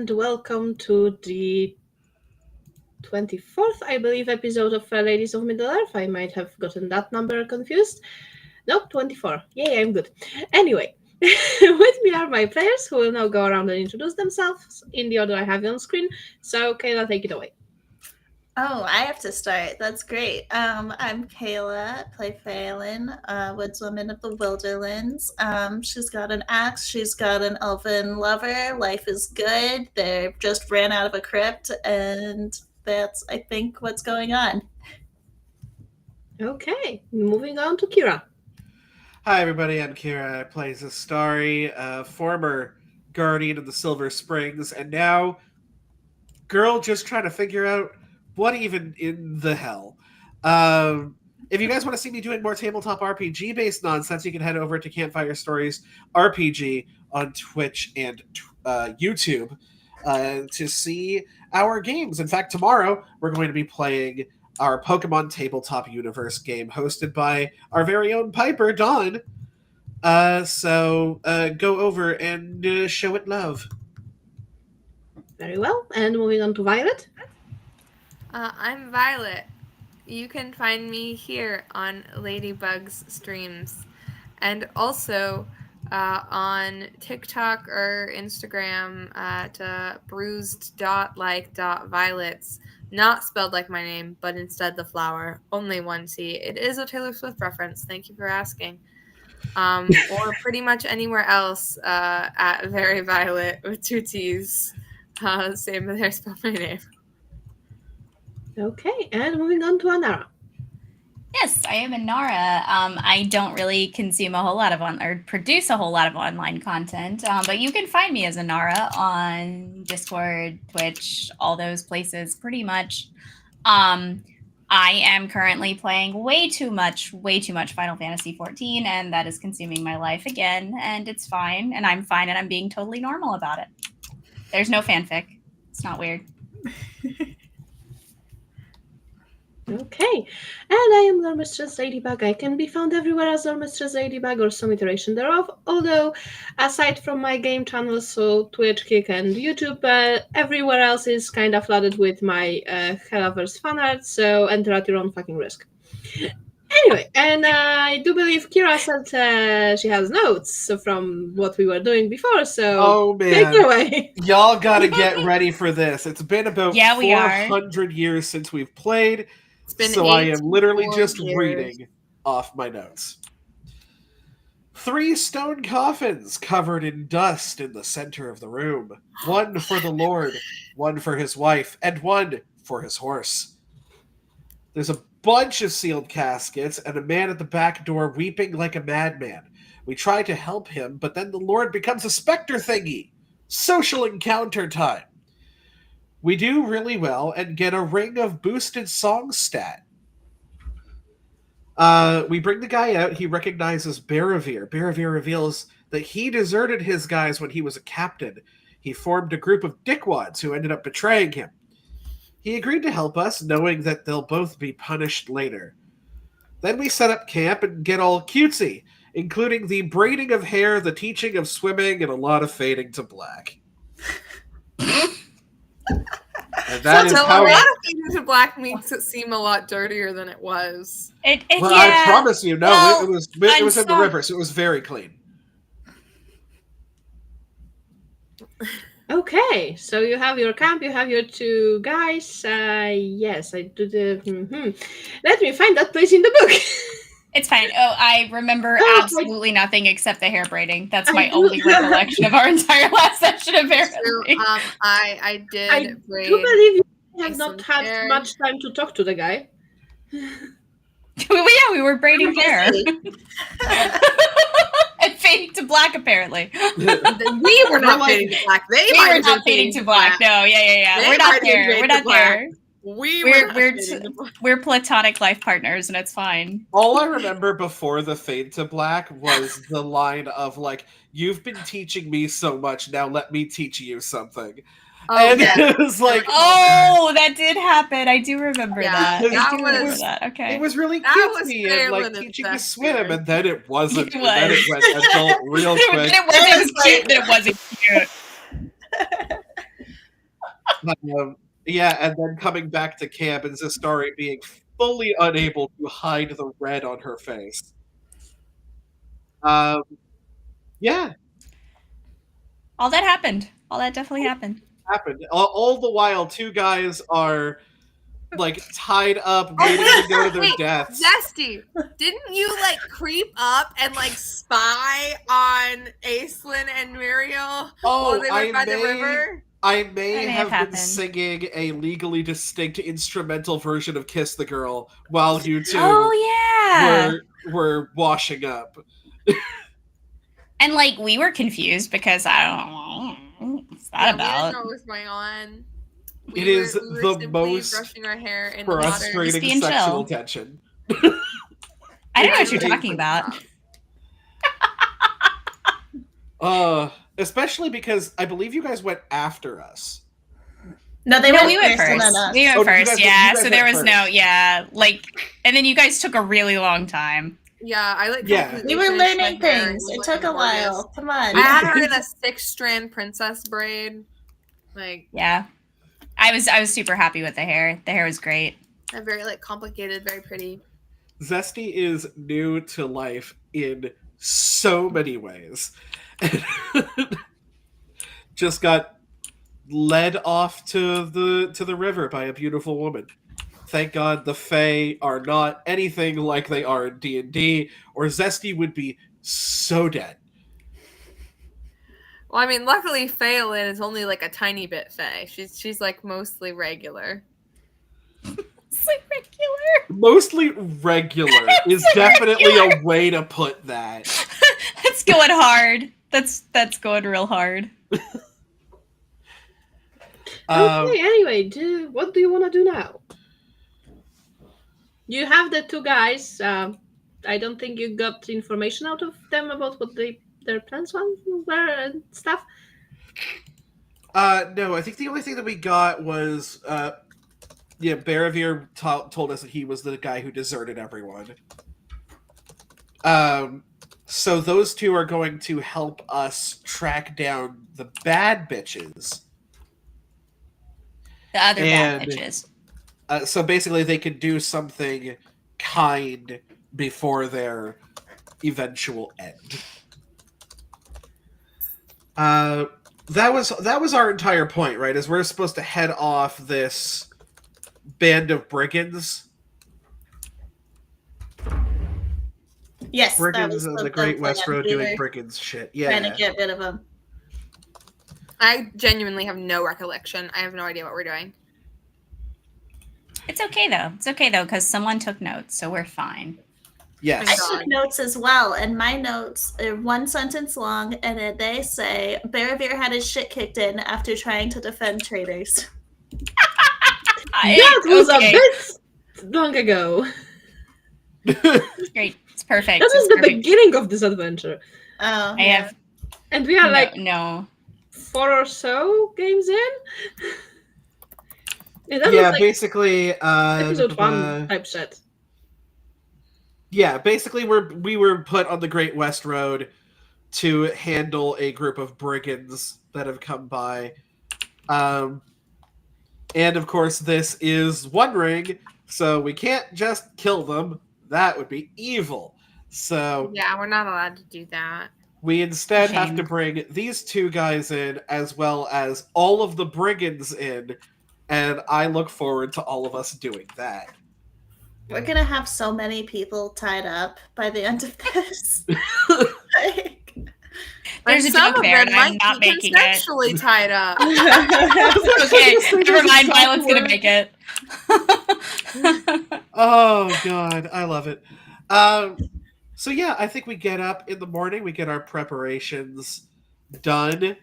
and welcome to the 24th, I believe, episode of Ladies of Middle-earth. I might have gotten that number confused. Nope, 24. Yay, I'm good. Anyway, with me are my players who will now go around and introduce themselves in the order I have on screen. So, Kayla, take it away. Oh, I have to start. That's great. I'm Kayla, play Phelan, woodswoman of the Wilderlands. She's got an axe. She's got an elven lover. Life is good. They just ran out of a crypt, and that's, I think, what's going on. Okay, moving on to Kira. Hi, everybody. I'm Kira. I play Zastari, former guardian of the Silver Springs, and now girl just trying to figure out what even in the hell. If you guys want to see me doing more tabletop RPG-based nonsense, you can head over to Campfire Stories RPG on Twitch and YouTube to see our games. In fact, tomorrow we're going to be playing our Pokemon Tabletop Universe game hosted by our very own Piper, Dawn. So go over and show it love. Very well, and moving on to Violet. I'm Violet. You can find me here on LadyBug's streams, and also on TikTok or Instagram at bruised.like.violets. Not spelled like my name, but instead the flower. Only one T. It is a Taylor Swift reference. Thank you for asking. Or pretty much anywhere else at Very Violet with two T's. Same as I spelled my name. Okay, and moving on to Anara. Yes, I am Anara. I don't really consume a whole lot of or produce a whole lot of online content, but you can find me as Anara on Discord, Twitch, all those places, pretty much. I am currently playing way too much Final Fantasy XIV, and that is consuming my life again, and it's fine, and I'm fine, and I'm being totally normal about it. There's no fanfic. It's not weird. Okay, and I am Loremistress LadyBug. I can be found everywhere as Loremistress LadyBug or some iteration thereof, although aside from my game channels, so Twitch, Kick, and YouTube, everywhere else is kind of flooded with my Helloverse fan art, so enter at your own fucking risk. Anyway, and I do believe Kira said she has notes from what we were doing before, so take it away. Y'all gotta get ready for this. It's been about 400 years since we've played, so I am literally just reading off my notes. 3 stone coffins covered in dust in the center of the room. 1 for the Lord, 1 for his wife, and 1 for his horse. There's a bunch of sealed caskets and a man at the back door weeping like a madman. We try to help him, but then the Lord becomes a specter thingy. Social encounter time. We do really well and get a ring of boosted song stat. We bring the guy out. He recognizes Barravir. Barravir reveals that he deserted his guys when he was a captain. He formed a group of dickwads who ended up betraying him. He agreed to help us, knowing that they'll both be punished later. Then we set up camp and get all cutesy, including the braiding of hair, the teaching of swimming, and a lot of fading to black. And that is how a lot of fading to black makes it seem a lot dirtier than it was. I promise you, no, it was in the river, so it was very clean. Okay, so you have your camp, you have your 2 guys. Yes, I do the... Let me find that place in the book. It's fine. Oh, I remember absolutely nothing except the hair braiding. That's my only recollection of our entire last session, apparently. I did I do believe you have not had much time to talk to the guy. We were braiding hair. And fading to black, apparently. We were not fading to black. We were not fading to black. No, yeah. We're not there. We're not there. We're platonic life partners, and it's fine. All I remember before the fade to black was the line of, like, "You've been teaching me so much, now let me teach you something." Oh, and it was like, that did happen. I do remember that. Remember that. Okay, it was really cutesy and like teaching me to swim, and then it wasn't. And then it went adult real quick. It was cute, but it wasn't cute. Yeah, and then coming back to camp and Zistari being fully unable to hide the red on her face. Yeah. All that happened. All that definitely happened. All the while, two guys are like tied up, waiting to go to their deaths. Zesty, didn't you like creep up and like spy on Aislinn and Muriel while they were by the river? I may have been singing a legally distinct instrumental version of Kiss the Girl while you two were washing up. And like we were confused because I don't know what's that about. We didn't know what was going on. We were the most brushing our hair in frustrating the water. sexual tension. I don't know what you're talking about. Especially because I believe you guys went after us. No, we went first. We went first, yeah. So there was and then you guys took a really long time. Yeah, we were learning things. It took a while. Come on. I had her in a 6-strand princess braid. Yeah. I was super happy with the hair. The hair was great. Very complicated, very pretty. Zesty is new to life in so many ways. Just got led off to the river by a beautiful woman. Thank God the Fae are not anything like they are in D&D, or Zesty would be so dead. Well, I mean, luckily Phelan is only a tiny bit Fae. She's mostly regular. Mostly regular is definitely a way to put that. That's going hard. That's going real hard. Okay, anyway, what do you want to do now? You have the two guys. I don't think you got information out of them about what their plans were and stuff. No, I think the only thing that we got was Baravir told us that he was the guy who deserted everyone. So those two are going to help us track down the bad bitches. The other bad bitches. So basically they could do something kind before their eventual end. That was our entire point, right? Is we're supposed to head off this band of brigands. Yes, brigands on the Great West Road doing brigands shit. Yeah, trying to get rid of them. I genuinely have no recollection. I have no idea what we're doing. It's okay though, because someone took notes, so we're fine. Yes. I took notes as well, and my notes are one sentence long, and they say Baravir had his shit kicked in after trying to defend traitors. That was a bit long ago. It's great. It's perfect. That was the beginning of this adventure. Oh, I have, and we are no 4 or so games in. Yeah, basically episode 1 type shit. Yeah, basically we were put on the Great West Road to handle a group of brigands that have come by. And of course this is One Ring, so we can't just kill them. That would be evil. So yeah, we're not allowed to do that. We instead have to bring these two guys in, as well as all of the brigands in, and I look forward to all of us doing that. We're gonna have so many people tied up by the end of this. There's a joke there, and I'm not making it. Conceptually tied up. Okay, never mind. Violet's gonna make it. Oh God, I love it. So yeah, I think we get up in the morning. We get our preparations done.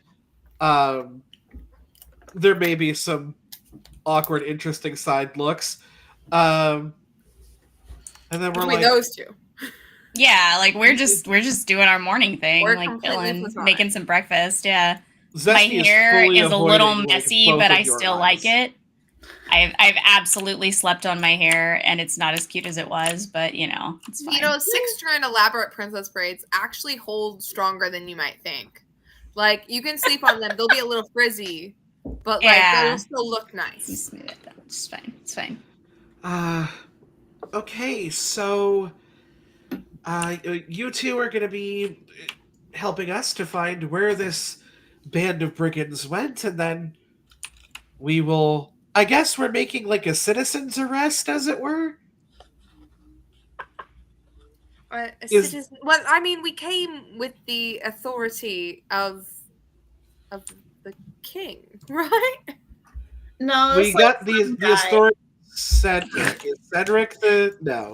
There may be some awkward, interesting side looks. And then we're between those two. Yeah, we're just doing our morning thing, chilling, making some breakfast. Yeah, my hair is a little messy, but I still like it. I've absolutely slept on my hair, and it's not as cute as it was, but it's fine. 6-strand elaborate princess braids actually hold stronger than you might think. You can sleep on them; they'll be a little frizzy, but like they'll still look nice. Smooth it out. It's fine. It's fine. Okay, so you two are going to be helping us to find where this band of brigands went, and then we will. I guess we're making like a citizen's arrest, as it were. Citizen. Well, I mean, we came with the authority of the king, right? No, we got the authority. Cedric No.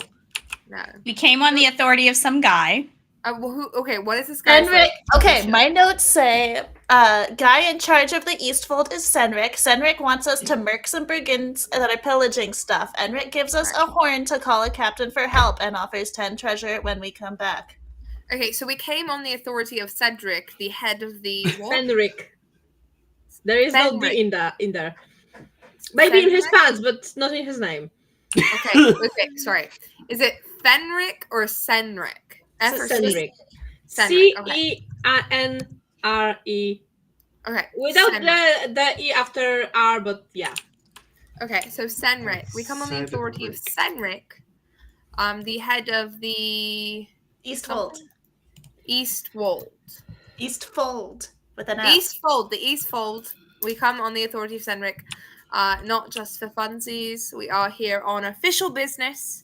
We came on the authority of some guy. Well, okay, what is this guy? Senric. Okay, my notes say guy in charge of the Eastfold is Senric. Senric wants us to murk some brigands that are pillaging stuff. Enric gives us a horn to call a captain for help and offers 10 treasure when we come back. Okay, so we came on the authority of Cedric, the head of the what? Fenric. There is no D in there. Maybe in his pants, but not in his name. Okay, sorry. Is it Fenric or Senric? Senric. C-E-N-R-E. Okay. Without the E after R, but yeah. Okay, so Senric. We come on the authority of Senric, the head of the Eastfold. Eastfold. Eastfold with an S. Eastfold. The Eastfold. We come on the authority of Senric, not just for funsies. We are here on official business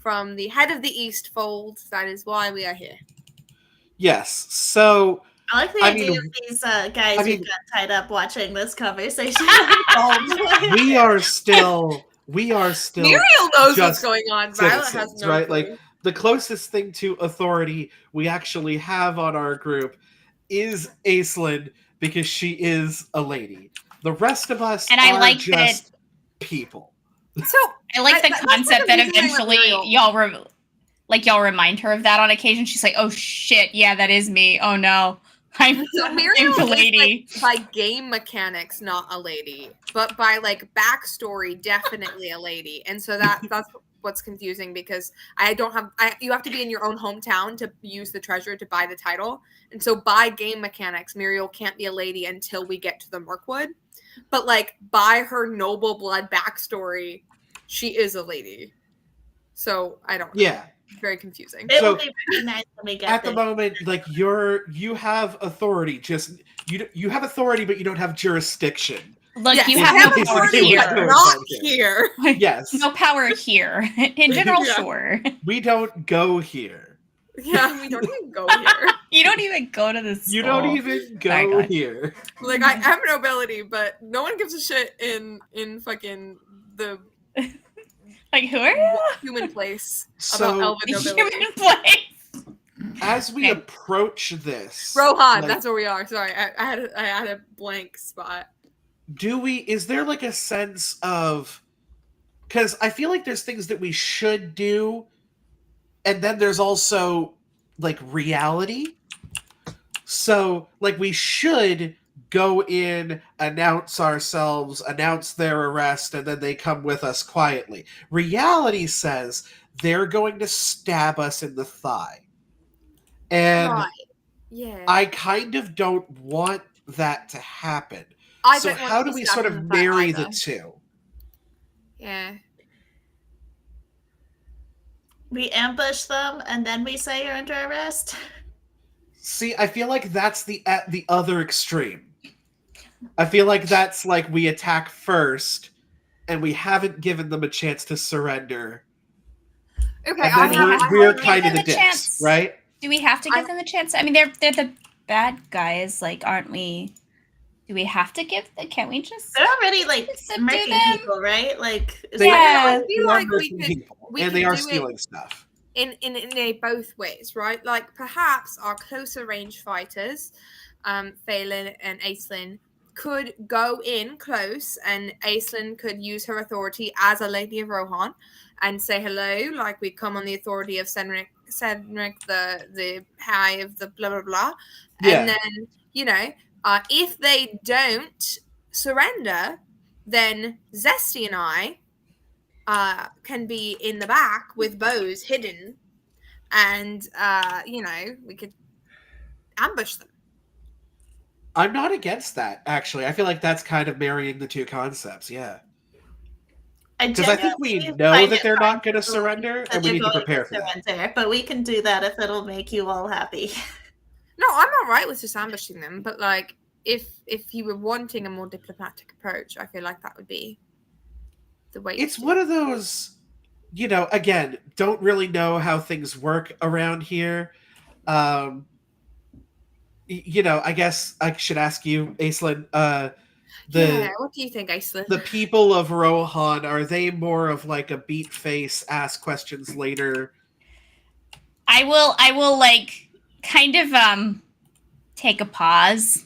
from the head of the Eastfold. That is why we are here. Yes. So I like the idea of these guys we've got tied up watching this conversation. we are still. Muriel knows what's going on. Violet has no right? clue. Like the closest thing to authority we actually have on our group is Aislinn, because she is a lady. The rest of us are just people. So I like the concept that eventually y'all remind her of that on occasion. She's like, "Oh shit, yeah, that is me. Oh no, I'm a lady." Is, like, by game mechanics, not a lady, but by like backstory, definitely a lady. And so that's what's confusing, because you have to be in your own hometown to use the treasure to buy the title. And so by game mechanics, Muriel can't be a lady until we get to the Mirkwood. But like by her noble blood backstory, she is a lady. So I don't know. Yeah. Very confusing. It will be recognized when we get at the moment, like you have authority. Just you have authority, but you don't have jurisdiction. Look, you have no power here. Not here. Yes. No power here. In general, sure. We don't go here. Yeah, we don't even go here. You don't even go to the school. You don't even go here. Like, I have nobility, but no one gives a shit in fucking the... Like, who are you? Human place. So, about elven nobility. Human place. As we approach this... Rohan, that's where we are. Sorry, I had a blank spot. Is there like a sense of... Because I feel like there's things that we should do, and then there's also, like, reality. So, like, we should go in, announce ourselves, announce their arrest, and then they come with us quietly. Reality says they're going to stab us in the thigh. And I kind of don't want that to happen. So how do we sort of marry the two? Yeah. We ambush them and then we say you're under arrest. See, I feel like that's at the other extreme. I feel like that's like we attack first and we haven't given them a chance to surrender. Okay, and then we're kind of the dicks, right? Do we have to give them a chance? I mean, they're the bad guys, like, aren't we? Do we have to give them? Can't we just? They're already like murking people, right? Like, I feel like we are stealing stuff. In both ways, right? Like perhaps our closer range fighters, Phelan and Aislinn, could go in close, and Aislinn could use her authority as a Lady of Rohan and say hello, like we come on the authority of Senric, the high of the blah blah blah, and then if they don't surrender, then Zesty and I can be in the back with bows hidden, and we could ambush them. I'm not against that, actually. I feel like that's kind of marrying the two concepts, yeah. Because I think we know that they're not going to surrender, and we need to prepare for that. But we can do that if it'll make you all happy. No, I'm all right with just ambushing them, but like if you were wanting a more diplomatic approach, I feel like that would be the way. It's one of those, again, don't really know how things work around here. I guess I should ask you, Aislinn. What do you think, Aislinn? The people of Rohan, are they more of like a beat face, ask questions later? I will like kind of take a pause,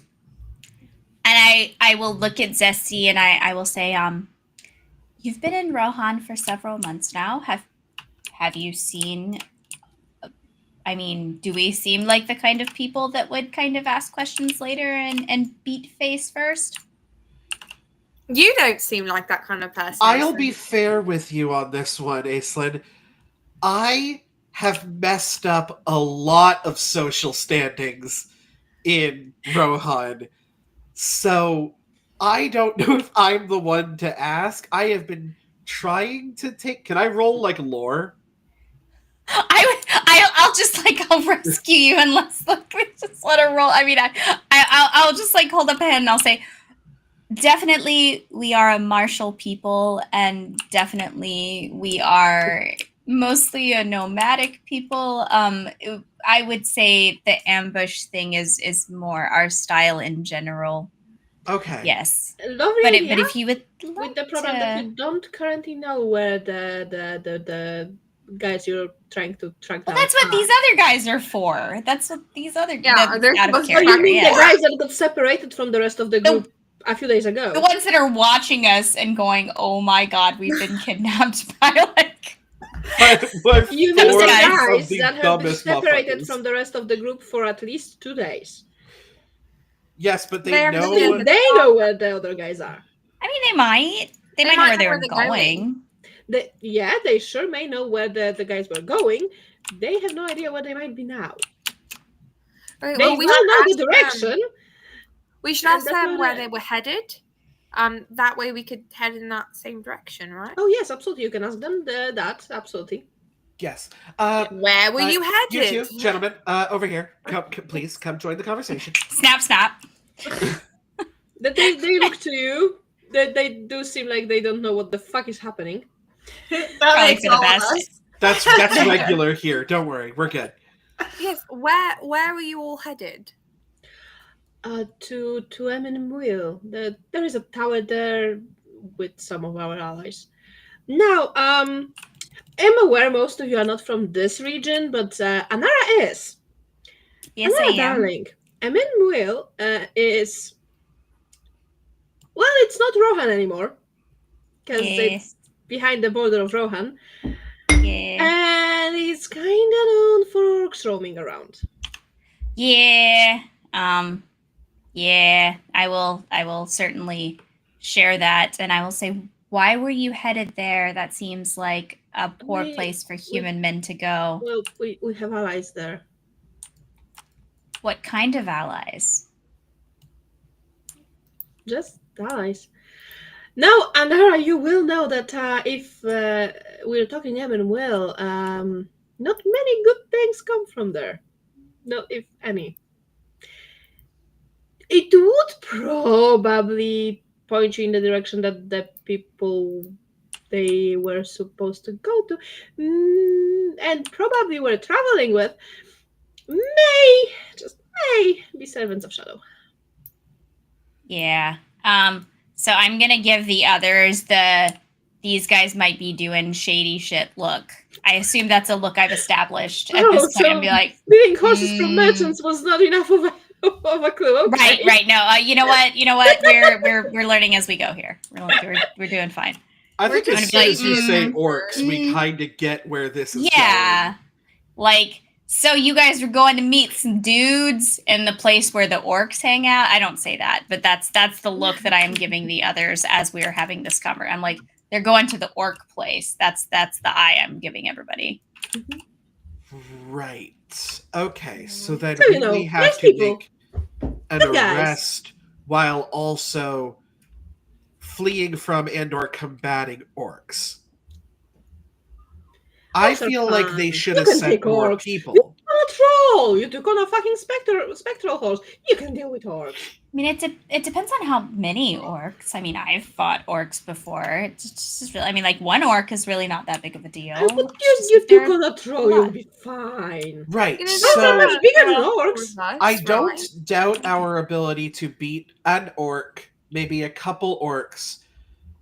and I will look at Zesty and I will say, you've been in Rohan for several months now. Have you seen? I mean, do we seem like the kind of people that would kind of ask questions later and beat face first? You don't seem like that kind of person. I'll be fair with you on this one, Aislinn. I have messed up a lot of social standings in Rohan, so I don't know if I'm the one to ask. I have been trying to take... Can I roll, like, lore? I'll just, like, I'll rescue you and let's just let her roll. I mean, I'll just, like, hold up a hand and I'll say, definitely we are a martial people, and definitely we are mostly a nomadic people. I would say the ambush thing is more our style in general. Okay. Yes. Lovely, but if you would like with the problem that you don't currently know where the guys you're trying to track down. Well, that's what these other guys are for. That's what these other they're supposed to. Oh, you mean the guys that got separated from the rest of the group a few days ago? The ones that are watching us and going, "Oh my God, we've been kidnapped by like." You mean the guys that have been separated from the rest of the group for at least 2 days? Yes, but they know. They know where the other guys are. I mean, they might. They might know where they were going. They sure may know where the guys were going. They have no idea where they might be now. Right, they will know the direction. We should ask them where they were headed. That way we could head in that same direction, right? Oh yes, absolutely. You can ask them that. Absolutely. Yes. Where were you headed? You two, gentlemen, over here. Please come join the conversation. Snap, snap. They look to you. They do seem like they don't know what the fuck is happening. Probably for the best. That's regular here. Don't worry, we're good. Yes. Where were you all headed? To Emmanuel. There is a tower there with some of our allies. Now, I'm aware most of you are not from this region, but Anara is. Yes, Anara, I am. darling, Emmanuel is... Well, it's not Rohan anymore. Because it's behind the border of Rohan. Yeah. And it's kind of known for orcs roaming around. Yeah. Yeah, I will certainly share that, and I will say, why were you headed there? That seems like a poor place for human men to go. Well, we have allies there. What kind of allies? Just allies. Now, Anara, you will know that if we're talking Emmanuel, not many good things come from there. No, if any. It would probably point you in the direction that the people they were supposed to go to and probably were traveling with may be servants of Shadow. Yeah. So I'm gonna give the others these guys might be doing shady shit look. I assume that's a look I've established at this point. And be like, stealing horses from merchants was not enough of a clue. Okay. Right. No, you know what? We're learning as we go here. We're doing fine. I think as soon as you say orcs, we kind of get where this is going. Like, so you guys are going to meet some dudes in the place where the orcs hang out. I don't say that, but that's the look that I am giving the others as we are having this conversation. I'm like, they're going to the orc place. That's the eye I'm giving everybody. Right. Okay. So then we have to make an arrest while also fleeing from and or combating orcs. I feel like they should have sent more people. You're a troll. You took on a fucking spectral horse. You can deal with orcs. I mean, it depends on how many orcs. I mean, I've fought orcs before. It's just really, I mean, like, one orc is really not that big of a deal. But you took on a troll, you'll be fine. Right. So much bigger than orcs. I don't doubt our ability to beat an orc, maybe a couple orcs.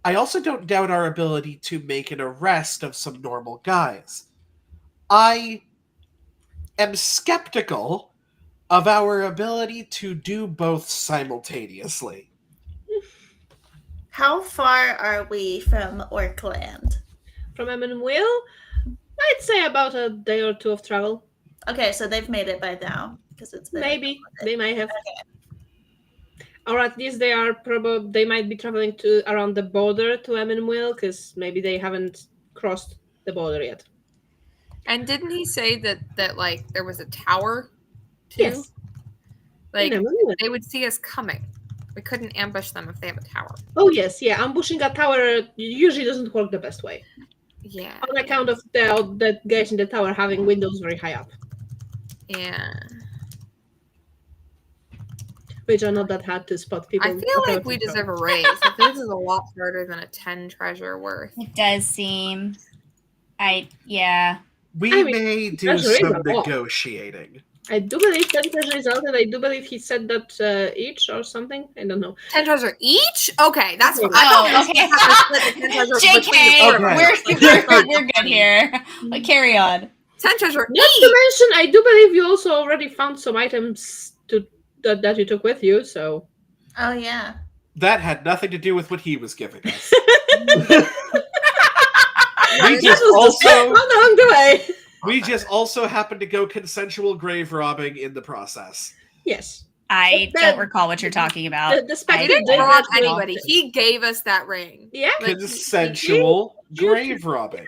I also don't doubt our ability to make an arrest of some normal guys. I am skeptical of our ability to do both simultaneously. How far are we from Orkland? From Emmanuel? I'd say about a day or two of travel. Okay, so they've made it by now because it's been maybe they might have. Okay. Or at least they are they might be traveling to around the border to Emmanuel because maybe they haven't crossed the border yet. And didn't he say that like there was a tower too? Yes. Like they would see us coming. We couldn't ambush them if they have a tower. Oh yes, yeah. Ambushing a tower usually doesn't work the best way. Yeah. On account of the guys in the tower having windows very high up. Yeah. Which are not that hard to spot people. I feel like we deserve a raise. Like, this is a lot harder than a 10 treasure worth. It does seem. Yeah. We may do some negotiating. I do believe 10 treasure is out, and I do believe he said that each or something. I don't know. 10 treasure each? Okay, that's okay. JK, we're good here. But carry on. 10 treasure Not each. to mention, I do believe you also already found some items that you took with you. So. Oh yeah. That had nothing to do with what he was giving us. We just also happened to go consensual grave robbing in the process. Yes. I don't recall what you're talking about. I didn't rob anybody. He gave us that ring. Yeah. Like, consensual grave robbing.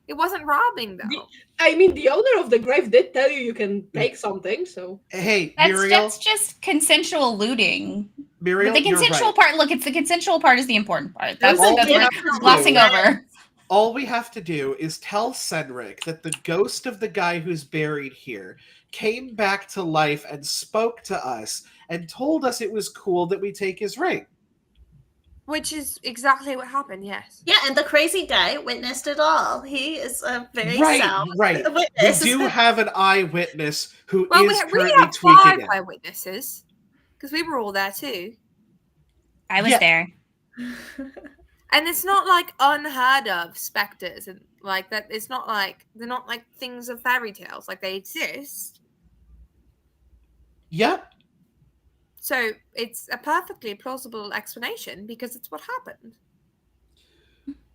It wasn't robbing, though. I mean, the owner of the grave did tell you can take something, so... Hey, Muriel... That's just consensual looting. Muriel, the consensual part... Look, it's the consensual part is the important part. That's what we're glossing over. All we have to do is tell Cynric that the ghost of the guy who's buried here came back to life and spoke to us and told us it was cool that we take his ring. Which is exactly what happened, yes. Yeah, and the crazy guy witnessed it all. He is a very sound witness. We do have an eyewitness who is currently we have tweaking 5 eyewitnesses, because we were all there too. I was there. And it's not like unheard of specters and like that. It's not like they're not like things of fairy tales. Like they exist. Yep. So it's a perfectly plausible explanation because it's what happened.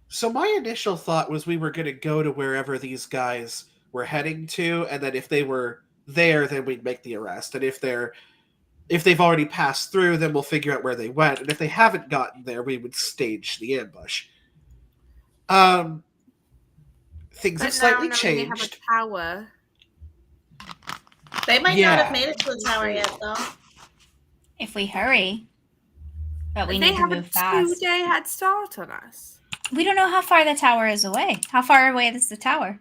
So my initial thought was we were going to go to wherever these guys were heading to, and then if they were there, then we'd make the arrest. And if they've already passed through, then we'll figure out where they went. And if they haven't gotten there, we would stage the ambush. Things have slightly changed. They have a tower. They might not have made it to the tower yet, though. If we hurry. But we need to move fast. They have a 2-day head start on us. We don't know how far the tower is away. How far away is the tower?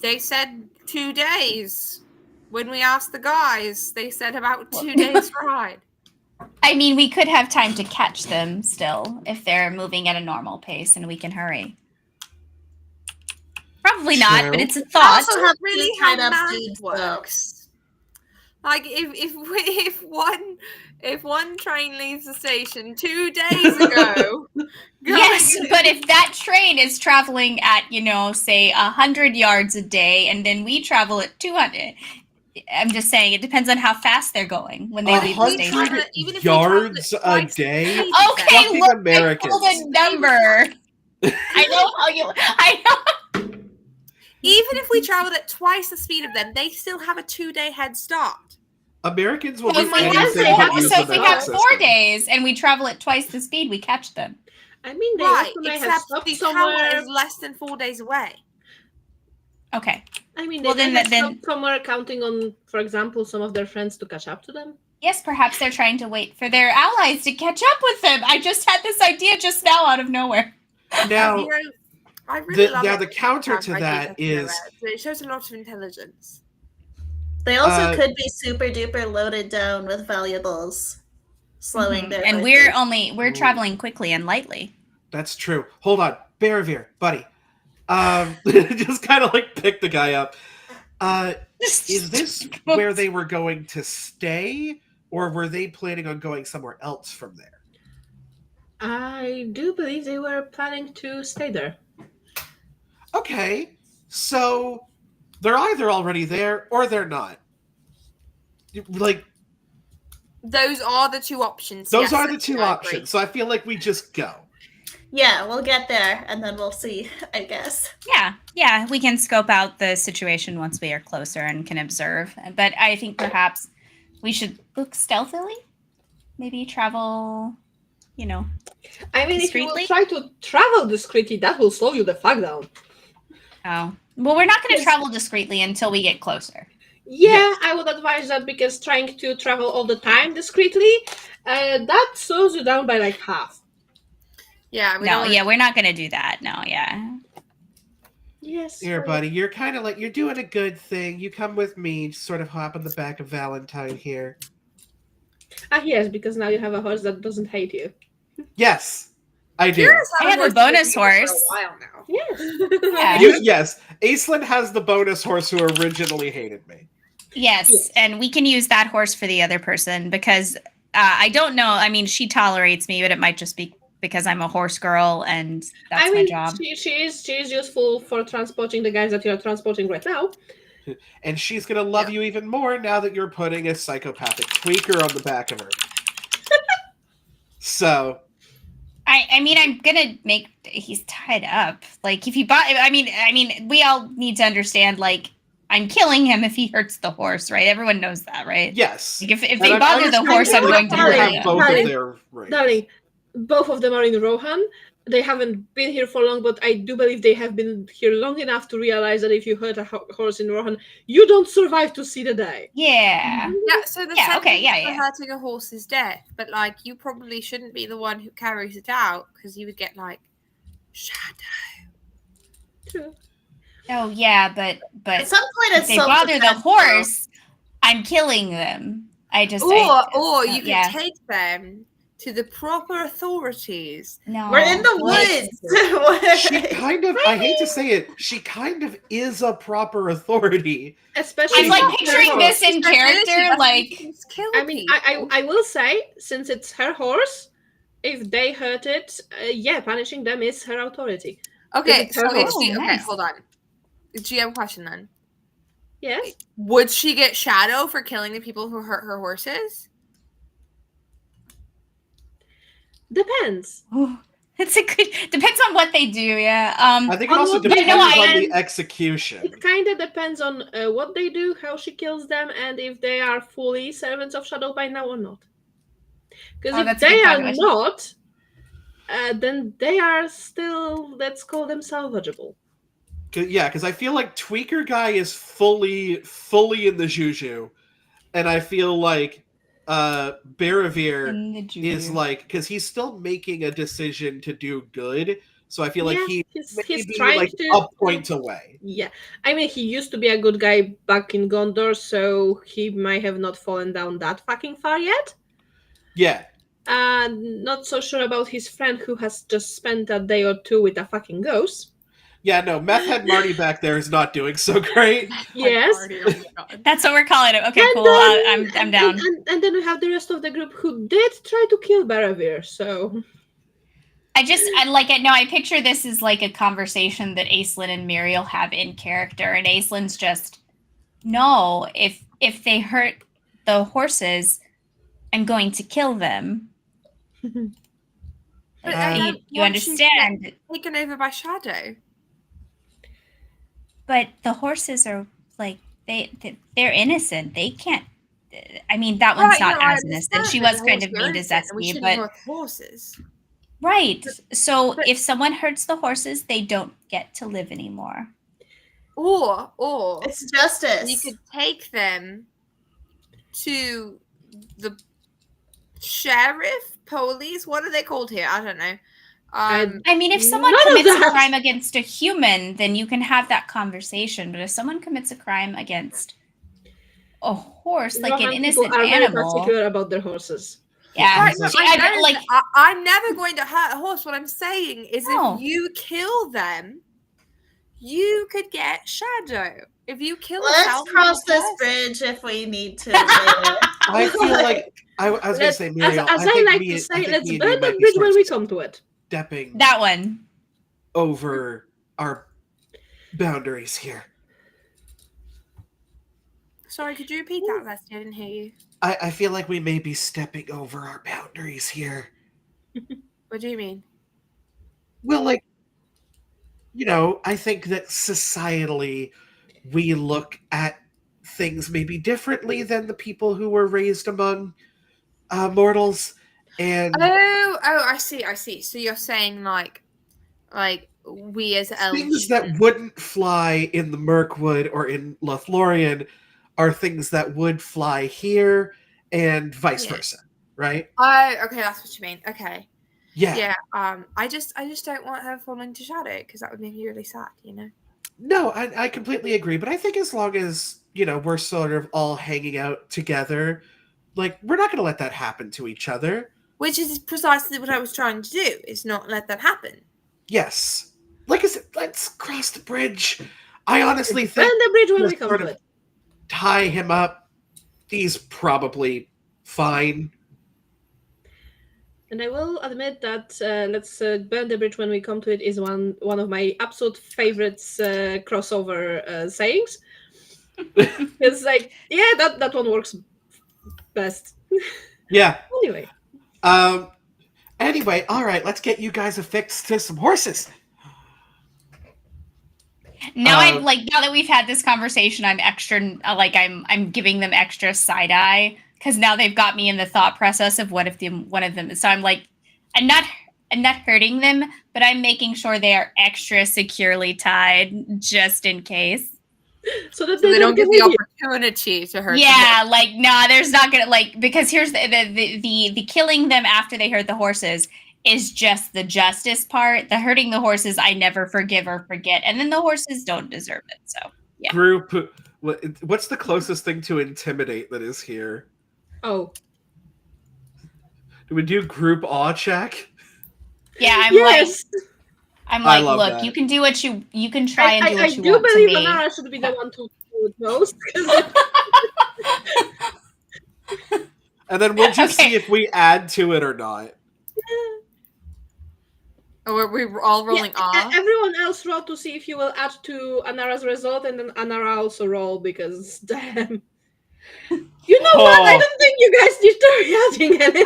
They said 2 days. When we asked the guys, they said about 2 days ride. I mean, we could have time to catch them still if they're moving at a normal pace and we can hurry. Probably not, but it's a thought. Also have really how math works. Like if one train leaves the station 2 days ago. Yes, but if that train is traveling at, say 100 yards a day, and then we travel at 200. I'm just saying, it depends on how fast they're going when they leave the station. 100 yards a day? Okay, look, Americans. I pulled a number. I know. Even if we traveled at twice the speed of them, they still have a 2-day head start. Americans will so do anything but use so if we have 4 days and we travel at twice the speed, we catch them. I mean, they except the tower is less than 4 days away. Okay. I mean, they then somewhere counting on, for example, some of their friends to catch up to them. Yes, perhaps they're trying to wait for their allies to catch up with them. I just had this idea just now out of nowhere. Now, I really love the counter to that is it shows a lot of intelligence. They also could be super duper loaded down with valuables, slowing their. And we're traveling quickly and lightly. That's true. Hold on, Baravir, buddy. Just kind of like pick the guy up. Is this where they were going to stay, or were they planning on going somewhere else from there? I do believe they were planning to stay there. Okay, so they're either already there or they're not. Like, those are the two options. Those are the two options. So I feel like we just go. Yeah, we'll get there and then we'll see, I guess. Yeah, we can scope out the situation once we are closer and can observe. But I think perhaps we should look stealthily. Maybe travel, I mean, discreetly? if you will try to travel discreetly, that will slow you the fuck down. Oh. Well, we're not going to travel discreetly until we get closer. Yeah, I would advise that because trying to travel all the time discreetly, that slows you down by like half. Yeah, we're not going to do that. No, yeah. Yes. Here, buddy, you're kind of like, you're doing a good thing. You come with me, sort of hop on the back of Valentine here. Yes, because now you have a horse that doesn't hate you. Yes, I do. I have a bonus horse. For a while now. Yes. Yes, Aislinn has the bonus horse who originally hated me. Yes, and we can use that horse for the other person because I don't know. I mean, she tolerates me, but it might just be because I'm a horse girl and that's my job. She is useful for transporting the guys that you're transporting right now. And she's going to love you even more now that you're putting a psychopathic tweaker on the back of her. So... I mean, I'm gonna make. He's tied up. Like, if he bought. I mean, we all need to understand. Like, I'm killing him if he hurts the horse, right? Everyone knows that, right? Yes. Like, if they bother the horse, I'm going to hurt him. Darling, both of them are in Rohan. They haven't been here for long, but I do believe they have been here long enough to realize that if you hurt a horse in Rohan, you don't survive to see the day. Yeah. Yeah, so the for hurting a horse is death, but like you probably shouldn't be the one who carries it out because you would get like shadow. True. Oh yeah, but at some point if they bother the horse, I'm killing them. Or you could take them to the proper authorities. No, we're in the woods. She kind of, I hate to say it, she kind of is a proper authority. Especially I'm like picturing this in character, like. I mean, I will say, since it's her horse, if they hurt it, punishing them is her authority. Okay, so hold on. GM question then. Yes. Would she get shadow for killing the people who hurt her horses? Depends. It's a good. Depends on what they do. Yeah. I think it also depends on the execution. It kind of depends on what they do, how she kills them, and if they are fully servants of Shadow by now or not. Because if they are not, then they are still, let's call them salvageable. Yeah, because I feel like Tweaker Guy is fully in the juju, and I feel like Baravir is like, because he's still making a decision to do good, so I feel like he's trying like to a point away. Yeah, I mean, he used to be a good guy back in Gondor, so he might have not fallen down that fucking far yet. Yeah. Not so sure about his friend who has just spent a day or two with a fucking ghost. Yeah, no, Meth Head Marty back there is not doing so great. Yes. That's what we're calling it. Okay, and cool. Then, I'm down. And then we have the rest of the group who did try to kill Baravir, so... I picture this as like a conversation that Aislinn and Muriel have in character, and Aislinn's just, no, if they hurt the horses, I'm going to kill them. But you understand? Taken over by Shadow. But the horses are like they're innocent. They can't. I mean, that one's not as innocent. She was kind of mean to Zesty, but horses. Right. So if someone hurts the horses, they don't get to live anymore. Or it's justice. You could take them to the sheriff, police. What are they called here? I don't know. I mean, if someone commits a crime against a human, then you can have that conversation. But if someone commits a crime against a horse, like an innocent people are animal, very particular about their horses. Yeah, right, no, I'm never going to hurt a horse. What I'm saying is, if you kill them, you could get shadow. If you kill, let's cross this bridge if we need to. I feel like I was going to say, Muriel. As I like to say, let's burn the bridge when we come to it. Stepping that one over our boundaries here. Sorry, could you repeat that, Leslie? I didn't hear you. I feel like we may be stepping over our boundaries here. What do you mean? Well, like, I think that societally we look at things maybe differently than the people who were raised among mortals. And I see. So you're saying like we as elves, things that wouldn't fly in the Mirkwood or in Lothlorien are things that would fly here, and vice versa, right? Okay, that's what you mean. Okay. Yeah. I just don't want her falling to shadow because that would make me really sad, No, I completely agree, but I think as long as we're sort of all hanging out together, like we're not going to let that happen to each other. Which is precisely what I was trying to do, is not let that happen. Yes. Like I said, let's cross the bridge. I honestly think the bridge when we come to it. Tie him up. He's probably fine. And I will admit that let's burn the bridge when we come to it is one of my absolute favorites crossover sayings. It's like, that one works best. Yeah. Anyway. Anyway, all right, let's get you guys affixed to some horses. Now now that we've had this conversation, I'm extra I'm giving them extra side eye because now they've got me in the thought process of what if one of them. So I'm like, I'm not hurting them, but I'm making sure they are extra securely tied just in case. So that they don't get the opportunity to hurt. Yeah, there's not gonna because here's the killing them after they hurt the horses is just the justice part. The hurting the horses, I never forgive or forget, and then the horses don't deserve it. So yeah. Group, what's the closest thing to intimidate that is here? Oh, do we do group awe check? Yeah, I'm like, look, that. You can do what you can try and do what you want to me. I do believe Anara should be the one to do it most. And then we'll just see if we add to it or not. Oh, are we all rolling off? Everyone else roll to see if you will add to Anara's result, and then Anara also roll because damn. You know what? I don't think you guys need to be adding anything.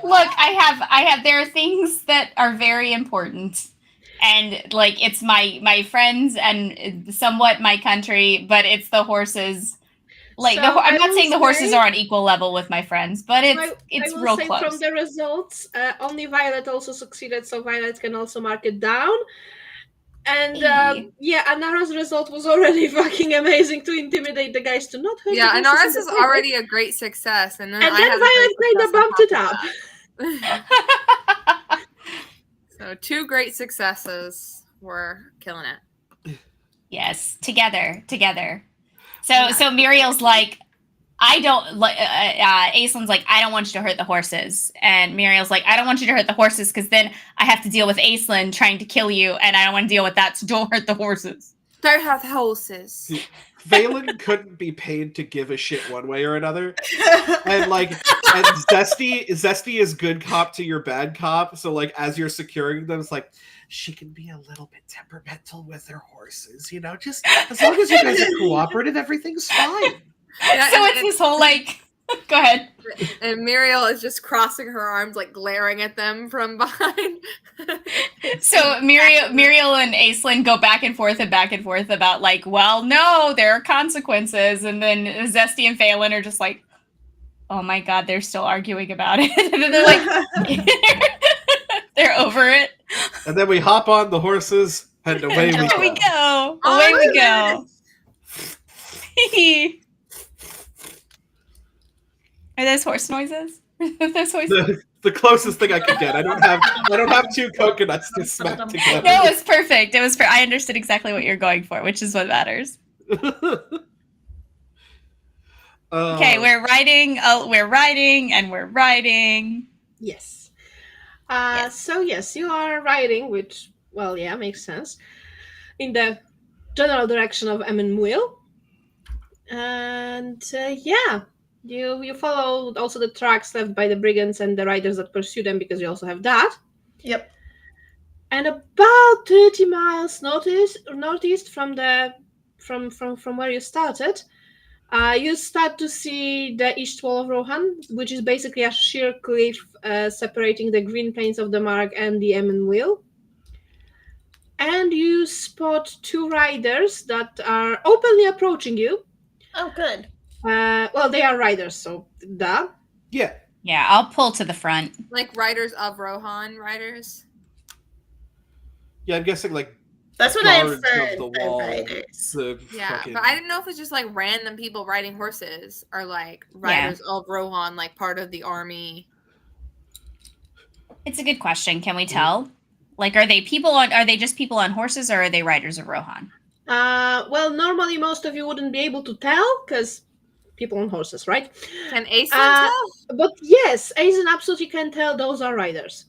Look, I have there are things that are very important. And it's my friends and somewhat my country, but it's the horses. I'm not saying the horses are on equal level with my friends, but it's real close. From the results, only Violet also succeeded, so Violet can also mark it down. And Anara's result was already fucking amazing to intimidate the guys to not hurt. Yeah, Anara's is already a great success, and then Violet kind of bumped it up. So 2 great successes. We're killing it. Yes, together. So Muriel's like, I don't like. Aislin's like, I don't want you to hurt the horses, and Muriel's like, I don't want you to hurt the horses because then I have to deal with Aislinn trying to kill you, and I don't want to deal with that. So don't hurt the horses. Don't hurt the horses. Valen couldn't be paid to give a shit one way or another, and Zesty is good cop to your bad cop. So as you're securing them, it's like she can be a little bit temperamental with her horses, just as long as you guys are cooperative, everything's fine. Yeah, so it's this whole go ahead. And Muriel is just crossing her arms, glaring at them from behind. So Muriel and Aislinn go back and forth about well, no, there are consequences. And then Zesty and Phelan are just like, oh my God, they're still arguing about it. And then they're they're over it. And then we hop on the horses and away we go. Away we go. Are those horse noises? Those horses? The closest thing I could get. I don't have two coconuts to smack together. No, it was perfect. It was. I understood exactly what you're going for, which is what matters. Okay, we're riding. Oh, we're riding, and we're riding. Yes. So yes, you are riding, which makes sense, in the general direction of Emmenmuil. And you follow also the tracks left by the brigands and the riders that pursue them, because you also have that. Yep. And about 30 miles northeast from where you started, you start to see the east wall of Rohan, which is basically a sheer cliff separating the green plains of the Mark and the Emmenmuil. And you spot two riders that are openly approaching you. Oh, good. They are riders, so duh. Yeah. Yeah, I'll pull to the front. Like riders of Rohan riders? Yeah, I'm guessing like that's what I guards inferred. Of the wall, riders. But I didn't know if it's just like random people riding horses or like riders of Rohan, like part of the army. It's a good question. Can we tell? Like, are they just people on horses, or are they riders of Rohan? Normally most of you wouldn't be able to tell, because people on horses, right? Can Aisen tell? But yes, Aisen absolutely can tell those are riders.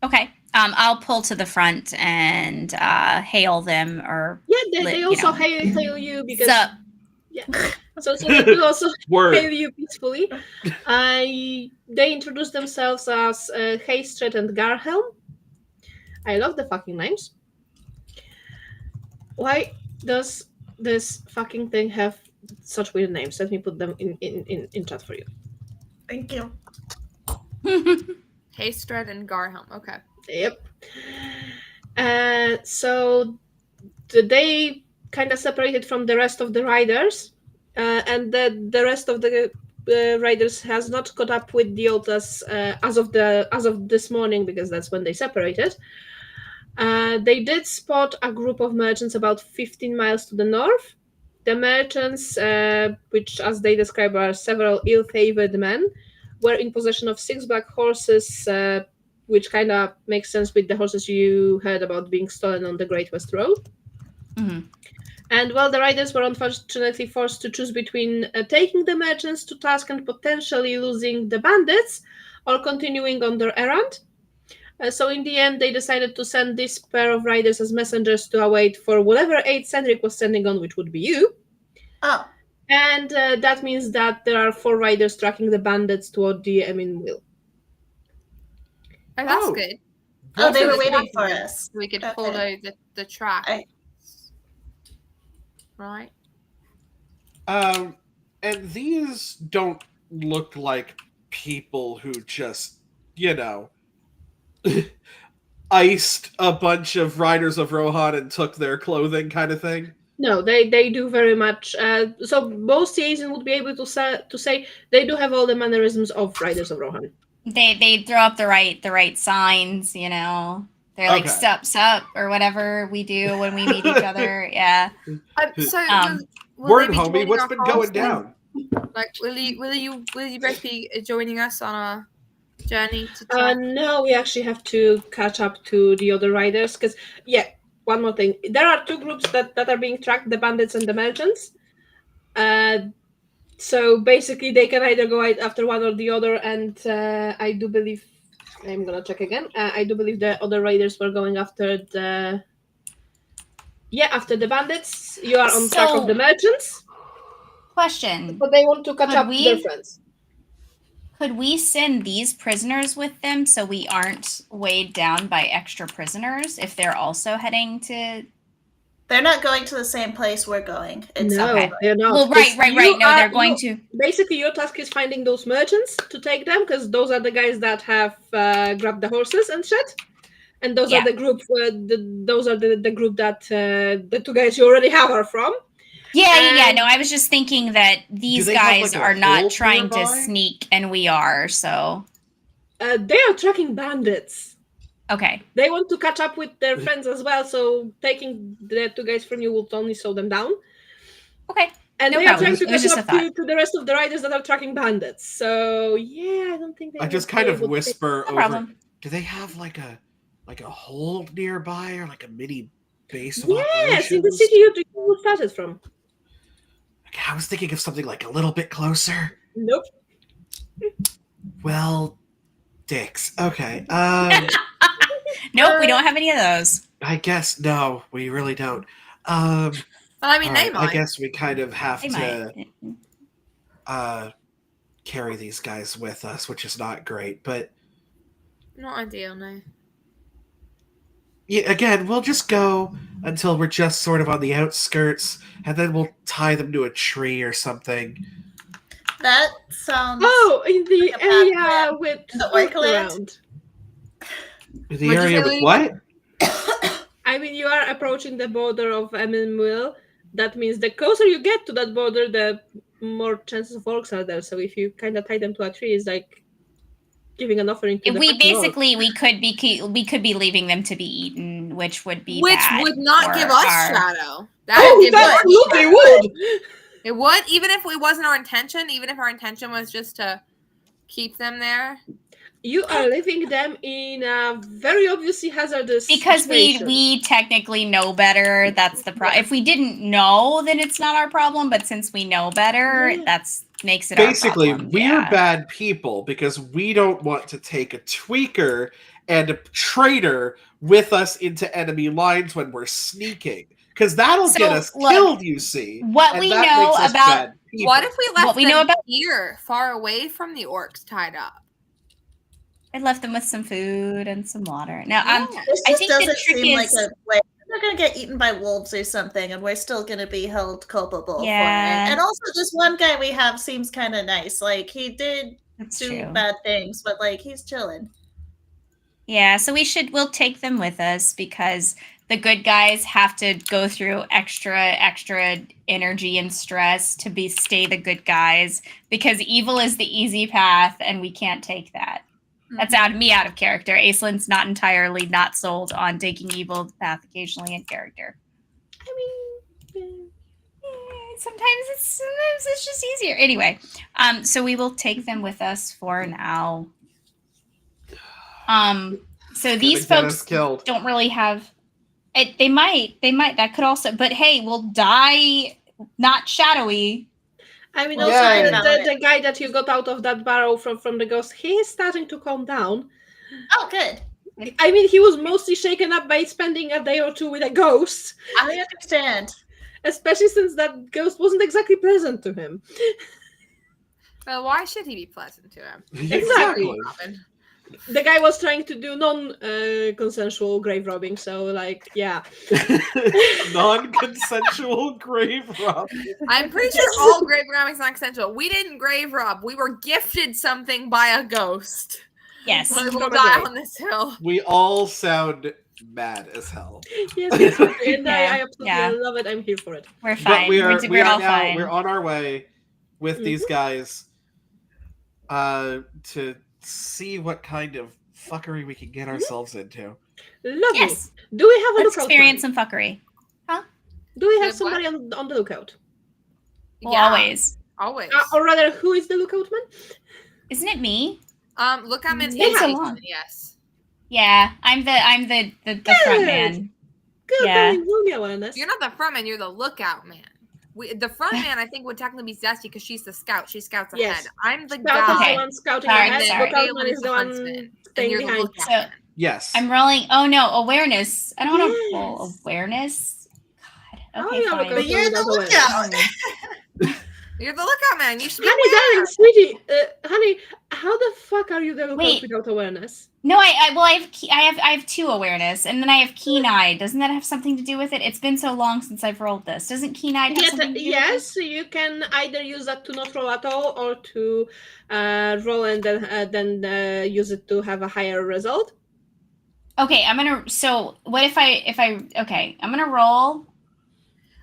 Okay. I'll pull to the front and hail them, or they also hail you, because sup? Yeah. So they do also hail you peacefully. They introduce themselves as Haystred and Garhelm. I love the fucking names. Why does this fucking thing have such weird names? Let me put them in chat for you. Thank you. Haystred and Garhelm. Okay. Yep. So they kind of separated from the rest of the riders, and the rest of the riders has not caught up with the Otas as of this morning, because that's when they separated. They did spot a group of merchants about 15 miles to the north. The merchants, which as they describe are several ill-favored men, were in possession of 6 black horses, which kind of makes sense with the horses you heard about being stolen on the Great West Road. Mm-hmm. And the riders were unfortunately forced to choose between taking the merchants to task and potentially losing the bandits, or continuing on their errand. So in the end, they decided to send this pair of riders as messengers to await for whatever aid Cendric was sending on, which would be you. Oh. And that means that there are 4 riders tracking the bandits toward the Emmenmuil. Oh, that's good. Oh, they were waiting for us. We could follow the track. Right. And these don't look like people who just, iced a bunch of riders of Rohan and took their clothing, kind of thing. No, they do very much. So most Aisen would be able to say they do have all the mannerisms of riders of Rohan. They throw up the right signs, They're like sup or whatever we do when we meet each other. Yeah. Word, homie, what's been going down? Like, will you both be joining us on a journey to track? No, we actually have to catch up to the other riders, because one more thing. There are 2 groups that are being tracked, the bandits and the merchants. So basically they can either go after one or the other, and I do believe, I'm gonna check again, I do believe the other riders were going after the bandits. You are on track of the merchants. Question. But they want to catch up to their friends. Could we send these prisoners with them so we aren't weighed down by extra prisoners if they're also heading to... They're not going to the same place we're going. They're not. Well, right. No, they're going to... Basically, your task is finding those merchants to take them, because those are the guys that have grabbed the horses and shit. And those are the group. Those are the group that the 2 guys you already have are from. Yeah. No, I was just thinking that these guys are not trying to sneak, and we are, so... They are tracking bandits. Okay. They want to catch up with their friends as well, so taking the 2 guys from you will only slow them down. Okay. And No they problem. are trying to It was catch just up a to the rest of the riders that are tracking bandits. So yeah, I don't think they. I just would kind be of able to take- whisper No over. problem. Do they have like a hold nearby or like a mini base of Yes, operations? in the city you started from. Okay, I was thinking of something like a little bit closer. Nope. Well, dicks. Okay. Nope, we don't have any of those. I guess no, we really don't. Well, I mean, they Alright, might. I guess we kind of have They to might. carry these guys with us, which is not great. But Not ideal, no. yeah, again, we'll just go until we're just sort of on the outskirts, and then we'll tie them to a tree or something. That sounds. Oh, in the like a bad area plan. with In the folk Orcaland? around. In the What'd you area say, with Lady? what? I mean, you are approaching the border of Emmenville. That means the closer you get to that border, the more chances of orcs are there. So if you kind of tie them to a tree, it's like giving an offering to the We fucking orcs. basically we could be leaving them to be eaten, which would be Which bad would not for give us our- shadow. That Oh, would give that us absolutely shadow. would! It would, even if it wasn't our intention, even if our intention was just to keep them there. You are leaving them in a very obviously hazardous Because situation. we technically know better. That's the problem. If we didn't know, then it's not our problem. But since we know better, Yeah. that's makes it Basically, our problem. we're Yeah. bad people because we don't want to take a tweaker and a traitor with us into enemy lines when we're sneaking. Because that'll So, get us look, killed, you see. what and we that know makes us about- bad people. What if we left What we them know about- here, far away from the orcs, tied up? I left them with some food and some water. Now, Yeah. This I just think the doesn't trick seem is- like a way. They're gonna get eaten by wolves or something, and we're still gonna be held culpable for Yeah. it. And also, this one guy we have seems kind of nice. Like he did that's do true. bad things, but like he's chilling. Yeah, so we'll take them with us because the good guys have to go through extra energy and stress to stay the good guys because evil is the easy path and we can't take that. That's out of character. Aislin's not entirely not sold on taking evil path occasionally in character. I mean, Sometimes it's just easier. Anyway, so we will take them with us for now. So these Gonna get us folks killed. don't really have it. They might. That could also. But hey, we'll die not shadowy. I mean, Well, also yeah. the guy that you got out of that barrow from the ghost, he is starting to calm down. Oh, good. I mean, he was mostly shaken up by spending a day or two with a ghost, I understand. especially since that ghost wasn't exactly pleasant to him. Well, why should he be pleasant to him? Exactly. Robin. The guy was trying to do non-consensual grave robbing, so like, yeah. Non-consensual grave robbing. I'm pretty sure all grave robbing is not consensual. We didn't grave rob. We were gifted something by a ghost. Yes. We will Probably. die on this hill. We all sound mad as hell. Yes, and I absolutely Yeah. love it. I'm here for it. We're fine. But we are We're all now fine. we're on our way with these guys to see what kind of fuckery we can get ourselves into. Lovely. Yes. Do we have a Let's lookout experience man? some fuckery. Do we have Good somebody on the lookout? Well, always. Always. Or rather, who is the lookout man? Isn't it me? Look, I'm in It's been so Jason, long. yes. Yeah, I'm the front man. Good, Yeah. roll me awareness. You're not the front man, you're the lookout man. The front man, I think, would technically be Zesty because she's the scout. She scouts ahead. Yes. I'm the Scout is guy. the one scouting Sorry, ahead. sorry. Lookout man Galen is the the one huntsman, and staying you're the behind. lookout So- man. Yes. I'm rolling. Oh no, awareness. I don't want to Yes. roll awareness. God. Oh, Okay, yeah, fine. lookout But you're the lookout. You're the lookout man. You should be Honey, aware. darling, sweetie, honey, how the fuck are you the lookout Wait. without awareness? No, I have 2 awareness, and then I have keen eye. Doesn't that have something to do with it? It's been so long since I've rolled this. Doesn't keen eye have something to do with it? Yes, you can either use that to not roll at all, or to roll and then use it to have a higher result. Okay, I'm gonna. So what if I? Okay, I'm gonna roll.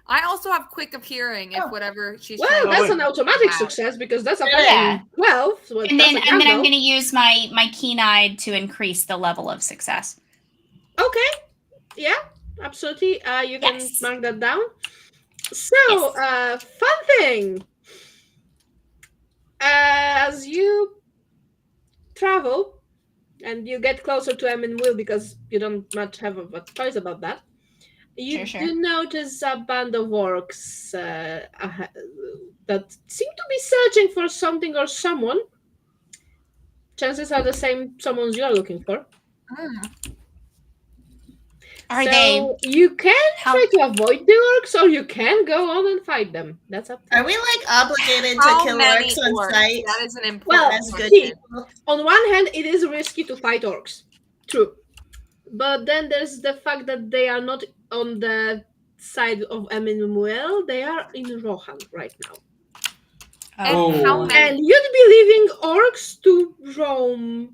I also have quick of hearing if Oh. whatever she's Well, trying to that's do. an automatic Wow. success because that's a Yeah. fucking 12. So And then that's a I'm gamble. gonna use my keen eye to increase the level of success. Okay. Yeah, absolutely. You can Yes. mark that down. So, fun thing. As you travel and you get closer to Will because you don't much have a choice about that, you do notice a band of orcs that seem to be searching for something or someone. Chances are the same someone's you're looking for. Are they? You can try to avoid the orcs, or you can go on and fight them. That's up to you. Are we obligated to kill orcs on sight? That is an important question. On one hand, it is risky to fight orcs. True. But then there's the fact that they are not on the side of Emmanuel. They are in Rohan right now. And you'd be leaving orcs to roam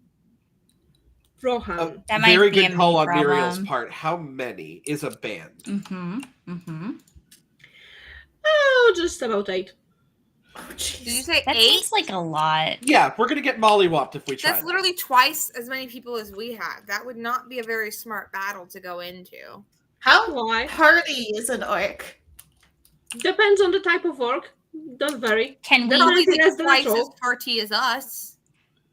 Rohan. That might very good call on Muriel's part. How many is a band? Oh, just about 8. Did you say that 8? Seems like a lot. Yeah, we're gonna get mollywopped if we try. That's literally twice as many people as we have. That would not be a very smart battle to go into. How hardy is an orc? Depends on the type of orc. Don't vary. Can we twice as hearty as us?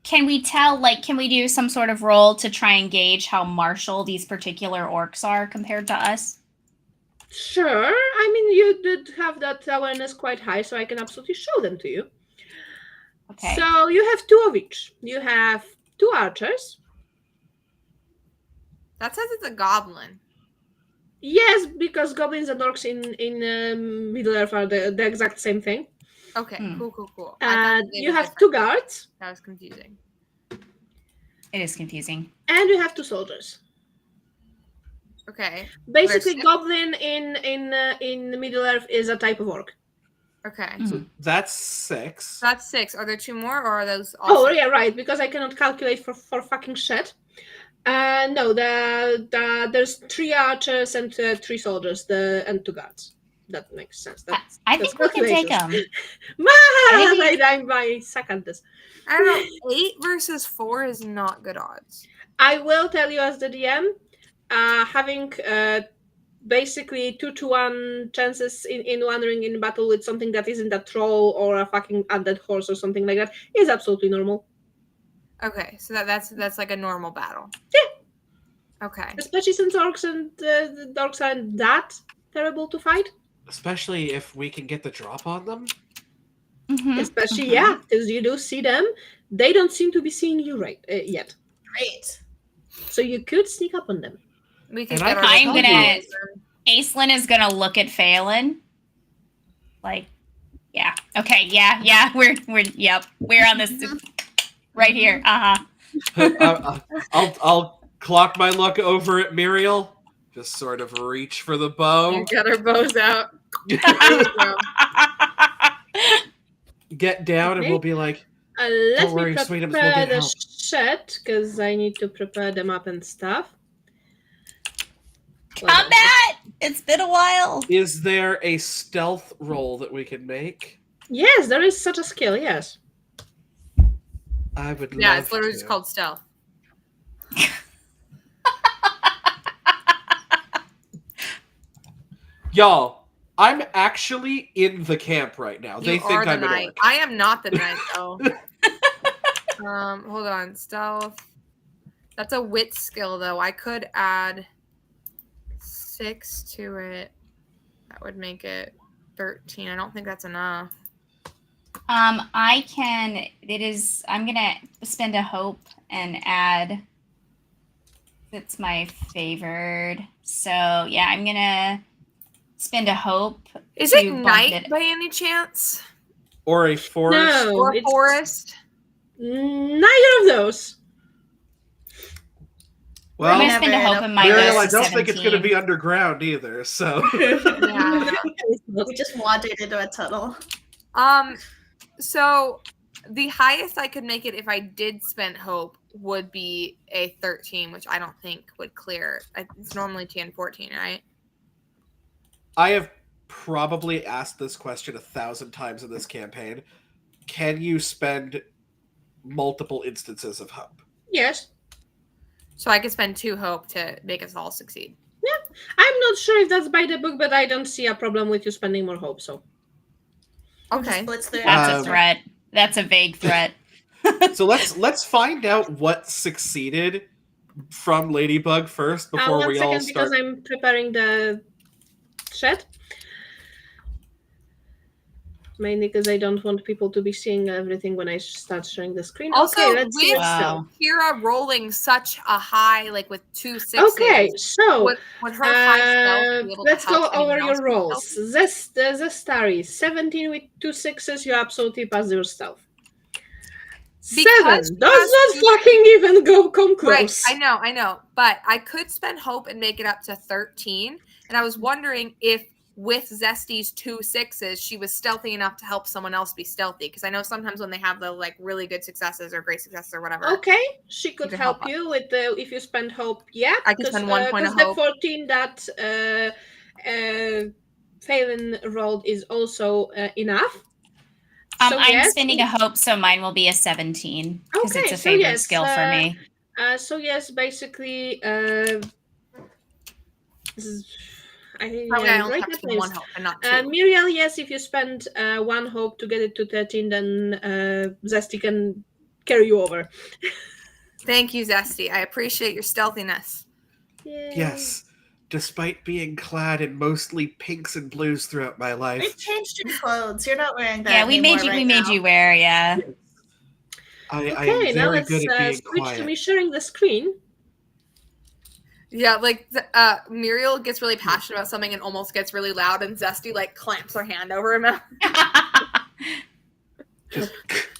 Can we tell? Can we do some sort of roll to try and gauge how martial these particular orcs are compared to us? Sure. I mean, you did have that awareness quite high, so I can absolutely show them to you. Okay. So you have 2 of each. You have 2 archers. That says it's a goblin. Yes, because goblins and orcs in Middle Earth are the exact same thing. Okay, cool. You have 2 guards. That was confusing. It is confusing. And you have 2 soldiers. Okay. Basically, goblin in Middle Earth is a type of orc. Okay. So that's 6. That's 6. Are there 2 more, or are those all? Oh, yeah, right. Because I cannot calculate for fucking shit. No, there's 3 archers and 3 soldiers, and 2 guards. That makes sense. I think we can take them. I suck at this. I don't know. 8 versus 4 is not good odds. I will tell you as the DM, having basically 2-to-1 chances in wandering in battle with something that isn't a troll or a fucking undead horse or something like that is absolutely normal. Okay, so that's like a normal battle. Yeah. Okay. Especially since orcs and the orcs aren't that terrible to fight. Especially if we can get the drop on them. Especially, yeah, because you do see them. They don't seem to be seeing you yet. Great. So you could sneak up on them. We can. Aislinn is gonna look at Phelan. Yeah. Okay. Yeah. We're on this right here. I'll clock my luck over at Muriel. Just sort of reach for the bow. You got our bows out. Get down and we'll be like, let don't worry, me sweetums, prepare we'll get the help. shit, because I need to prepare them up and stuff. Combat! It's been a while. Is there a stealth roll that we can make? Yes, there is such a skill, yes. I would Yeah, it's literally just called stealth. Y'all, I'm actually in the camp right now. They think I'm an orc. I am not the knight, though. Hold on. Stealth. That's a wit skill, though. I could add 6 to it. That would make it 13. I don't think that's enough. I'm gonna spend a hope and add. It's my favored. So yeah, I'm gonna spend a hope. Is it night by any chance? Or a forest? No, or forest? Neither of those. Well, I'm gonna spend a hope in my Muriel, I don't think it's going to be underground either. So yeah. We just wandered into a tunnel. So the highest I could make it if I did spend hope would be a 13, which I don't think would clear. It's normally 10, 14, right? I have probably asked this question 1,000 times in this campaign. Can you spend multiple instances of hope? Yes. So I could spend 2 hope to make us all succeed. Yeah. I'm not sure if that's by the book, but I don't see a problem with you spending more hope, so. Okay. That's a threat. That's a vague threat. So let's find out what succeeded from Ladybug first before we all start. Because I'm preparing the chat. Mainly because I don't want people to be seeing everything when I start sharing the screen. Also, okay, let's see. Kira rolling such a high, like with 2 6s. Okay, so would her high stealth be able let's to help go over your be rolls. stealthy? The Starry, 17 with 2 6s, you absolutely pass your stealth. Because 7 does not fucking even come close. Right, I know. But I could spend hope and make it up to 13. And I was wondering if with Zesty's 2 6s, she was stealthy enough to help someone else be stealthy. Because I know sometimes when they have the like really good successes or great successes or whatever. Okay, she could help you with the if you spend hope. Yeah, I can spend 1 point of hope. The 14 that Phelan rolled is also enough. So I'm spending a hope, so mine will be a 17 because it's a favored skill for me. So yes, basically, I only have to spend 1 hope and not 2. Muriel, yes, if you spend 1 hope to get it to 13, then Zesty can carry you over. Thank you, Zesty. I appreciate your stealthiness. Yay. Yes. Despite being clad in mostly pinks and blues throughout my life. We've changed your clothes. You're not wearing that. Yeah, we made you wear, yeah. I am very good at being switch quiet. to me sharing the screen. Yeah, like Muriel gets really passionate about something and almost gets really loud, and Zesty like clamps her hand over her mouth. Just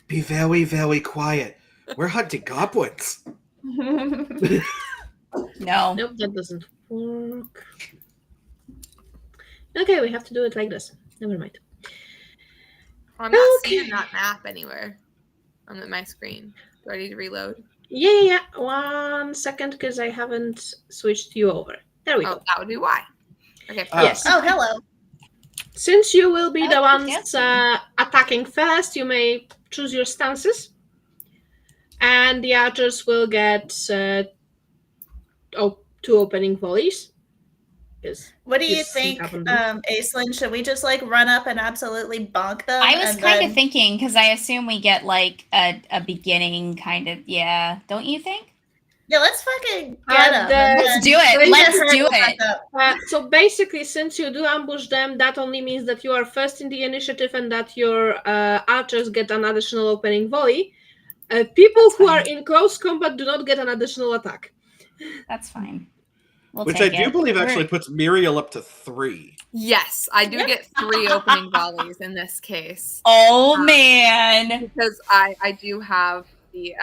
be very, very quiet. We're hunting goblins. No. Nope, that doesn't work. Okay, we have to do it like this. Never mind. I'm not seeing that map anywhere on my screen. Do I need to reload? Yeah. 1 second, because I haven't switched you over. There we go. That would be why. Okay. Yes. Oh, hello. Since you will be the ones attacking first, you may choose your stances. And the archers will get 2 opening volleys. What do you think, Aislinn? Should we just like run up and absolutely bonk them? I was kind of thinking, because I assume we get like a beginning kind of, yeah. Don't you think? Yeah, let's fucking get them. Let's do it. Let's do it. So basically, since you do ambush them, that only means that you are first in the initiative and that your archers get an additional opening volley. People who are in close combat do not get an additional attack. That's fine. Which I do believe actually puts Muriel up to 3. Yes, I do get 3 opening volleys in this case. Oh, man. Because I do have the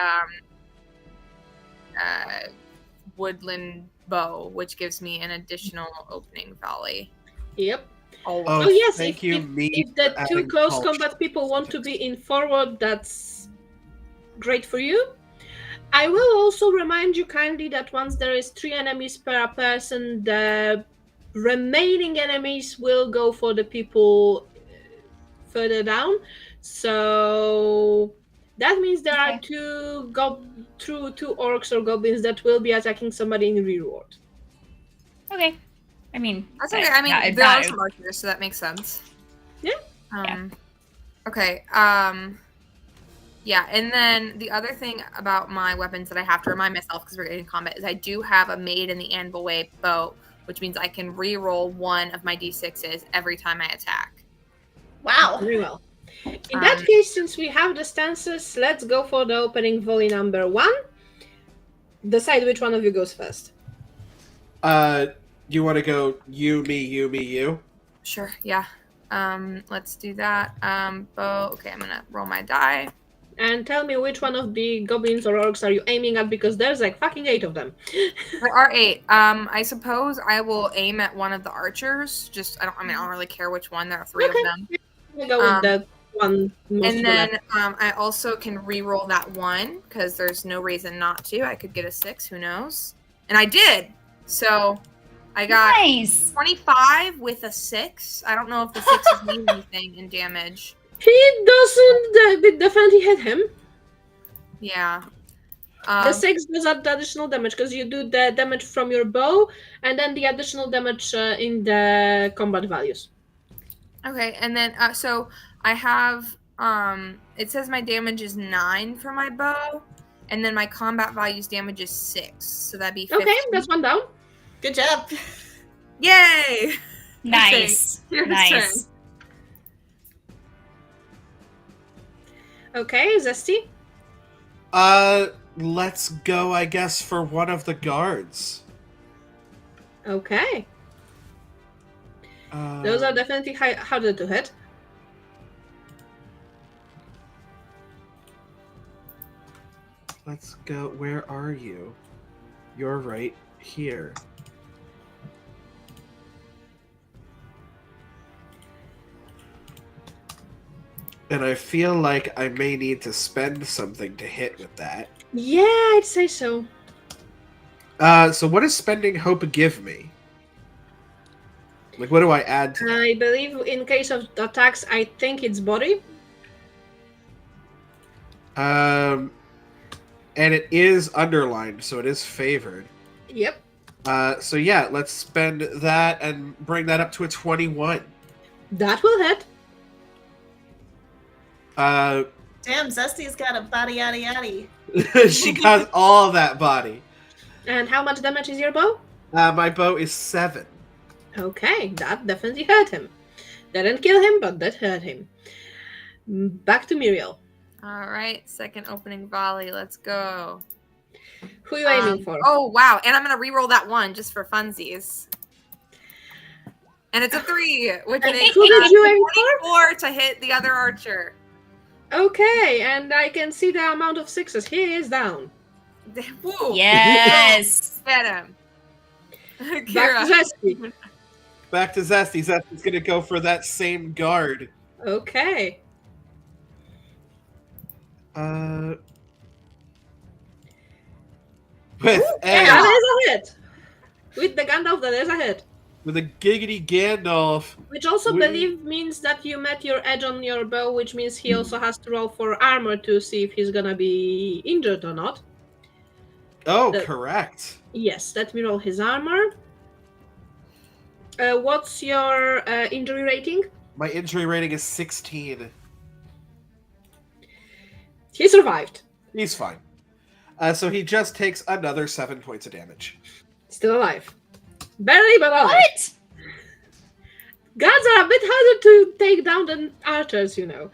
woodland bow, which gives me an additional opening volley. Yep. Oh, yes, thank if the 2 close combat people want to be in forward, that's great for you. I will also remind you kindly that once there is 3 enemies per person, the remaining enemies will go for the people further down. So that means there are 2 orcs or goblins that will be attacking somebody in reward. Okay. I mean, that's okay. I mean, there are some archers, so that makes sense. Yeah. Okay. Yeah, and then the other thing about my weapons that I have to remind myself because we're in combat is I do have a Maid in the Anvil Way bow, which means I can re-roll 1 of my d6s every time I attack. Wow. Very well. In that case, since we have the stances, let's go for the opening volley number 1. Decide which one of you goes first. You want to go you, me, you, me, you? Sure, yeah. Let's do that. Bow. Okay, I'm going to roll my die. And tell me which one of the goblins or orcs are you aiming at, because there's like fucking 8 of them. There are 8. I suppose I will aim at one of the archers. I don't really care which one. There are 3 of them. We'll go with that one. And then I also can re-roll that 1 because there's no reason not to. I could get a 6. Who knows? And I did. So I got 25 with a 6. I don't know if the 6s mean anything in damage. He doesn't definitely hit him. Yeah. The 6 does the additional damage because you do the damage from your bow and then the additional damage in the combat values. Okay, and then so I have it says my damage is 9 for my bow, and then my combat values damage is 6, so that'd be 15. Okay, that's one down. Good job. Yay! Nice. Okay, Nice. Okay, Zesty. Let's go, I guess, for one of the guards. Okay. Those are definitely harder to hit. Let's go. Where are you? You're right here. And I feel like I may need to spend something to hit with that. Yeah, I'd say so. So what does spending hope give me? Like, what do I add to that? I believe in case of attacks, I think it's body. And it is underlined, so it is favored. Yep. So yeah, let's spend that and bring that up to a 21. That will hit. Damn, Zesty's got a body yaddy yaddy. She got all that body. And how much damage is your bow? My bow is 7. Okay, that definitely hurt him. Didn't kill him, but that hurt him. Back to Muriel. All right, second opening volley. Let's go. Who are you aiming for? Oh, wow. And I'm going to re-roll that one just for funsies. And it's a 3, which makes Who did you aim for? 24 to hit the other archer. Okay, and I can see the amount of 6s. He is down. Woo. Yes. Get him. Back Kira. to Zesty. Back to Zesty. Zesty's gonna go for that same guard. Okay. With Yeah, that is a hit. With the Gandalf, that is a hit. with a giggity Gandalf. Which also believe means that you met your edge on your bow, which means he also has to roll for armor to see if he's gonna be injured or not. Oh, correct. Yes, let me roll his armor. What's your injury rating? My injury rating is 16. He survived. He's fine. So he just takes another 7 points of damage. Still alive. Barely, but alive. What? Guards are a bit harder to take down than archers, you know.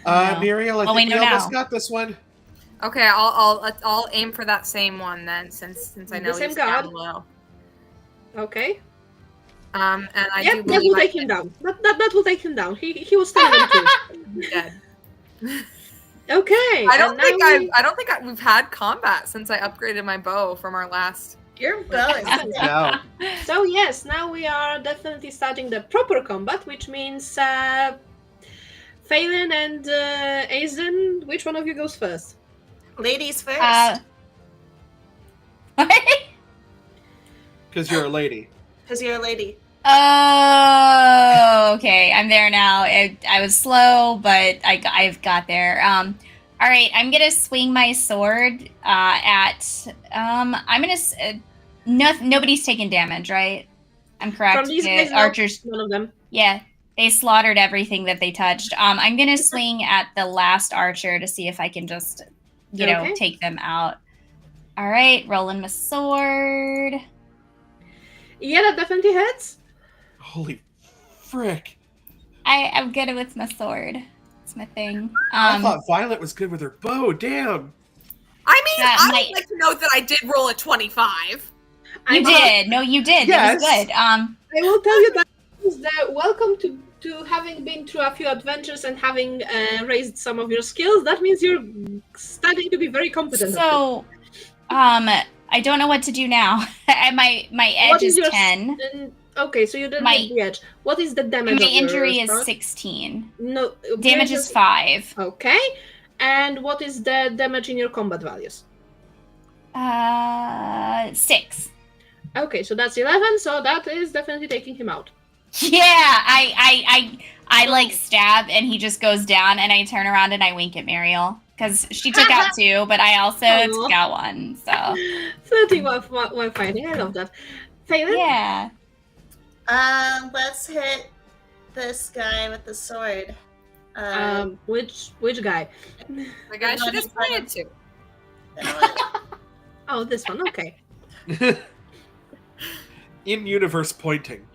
No. Muriel, I Well, think we we know almost now. got this one. Okay, I'll aim for that same one then, since I know The same he's guard? down low. Okay. And I do Yep, that believe will I take him down. That will take him down. He was still having two. dead. Okay. I don't and now think we've had combat since I upgraded my bow from our last. Your bow is No. So yes, now we are definitely starting the proper combat, which means Phelan and Aizen. Which one of you goes first? ladies first. What? Because you're a lady. Because you're a lady. Oh, okay. I'm there now. I was slow, but I've got there. All right. I'm gonna swing my sword at. I'm gonna. Nobody's taking damage, right? I'm correct. From these guys, no, archers. none of them. Yeah, they slaughtered everything that they touched. I'm gonna swing at the last archer to see if I can just, Okay. take them out. All right, rolling my sword. Yeah, that definitely hits. Holy frick. I'm good with my sword. It's my thing. I thought Violet was good with her bow. Damn. I mean, Yeah, I would like to note that I did roll a 25. You did. No, you did. That was Yes. good. I will tell you that is the welcome to having been through a few adventures and having raised some of your skills. That means you're starting to be very competent. So, I don't know what to do now. my edge What is is your 10. Okay, so you didn't My- hit the edge. What is the damage? My of your injury is sword? 16. No. Damage your- is 5. Okay. And what is the damage in your combat values? 6. Okay, so that's 11, so that is definitely taking him out. Yeah, I like stab and he just goes down and I turn around and I wink at Muriel. Because she took out 2, but I also took out 1, so. Flirting while fighting, I love that. Phelan? Yeah. Let's hit this guy with the sword. Which guy? The guy she just pointed to. Oh, this one, okay. In-universe pointing.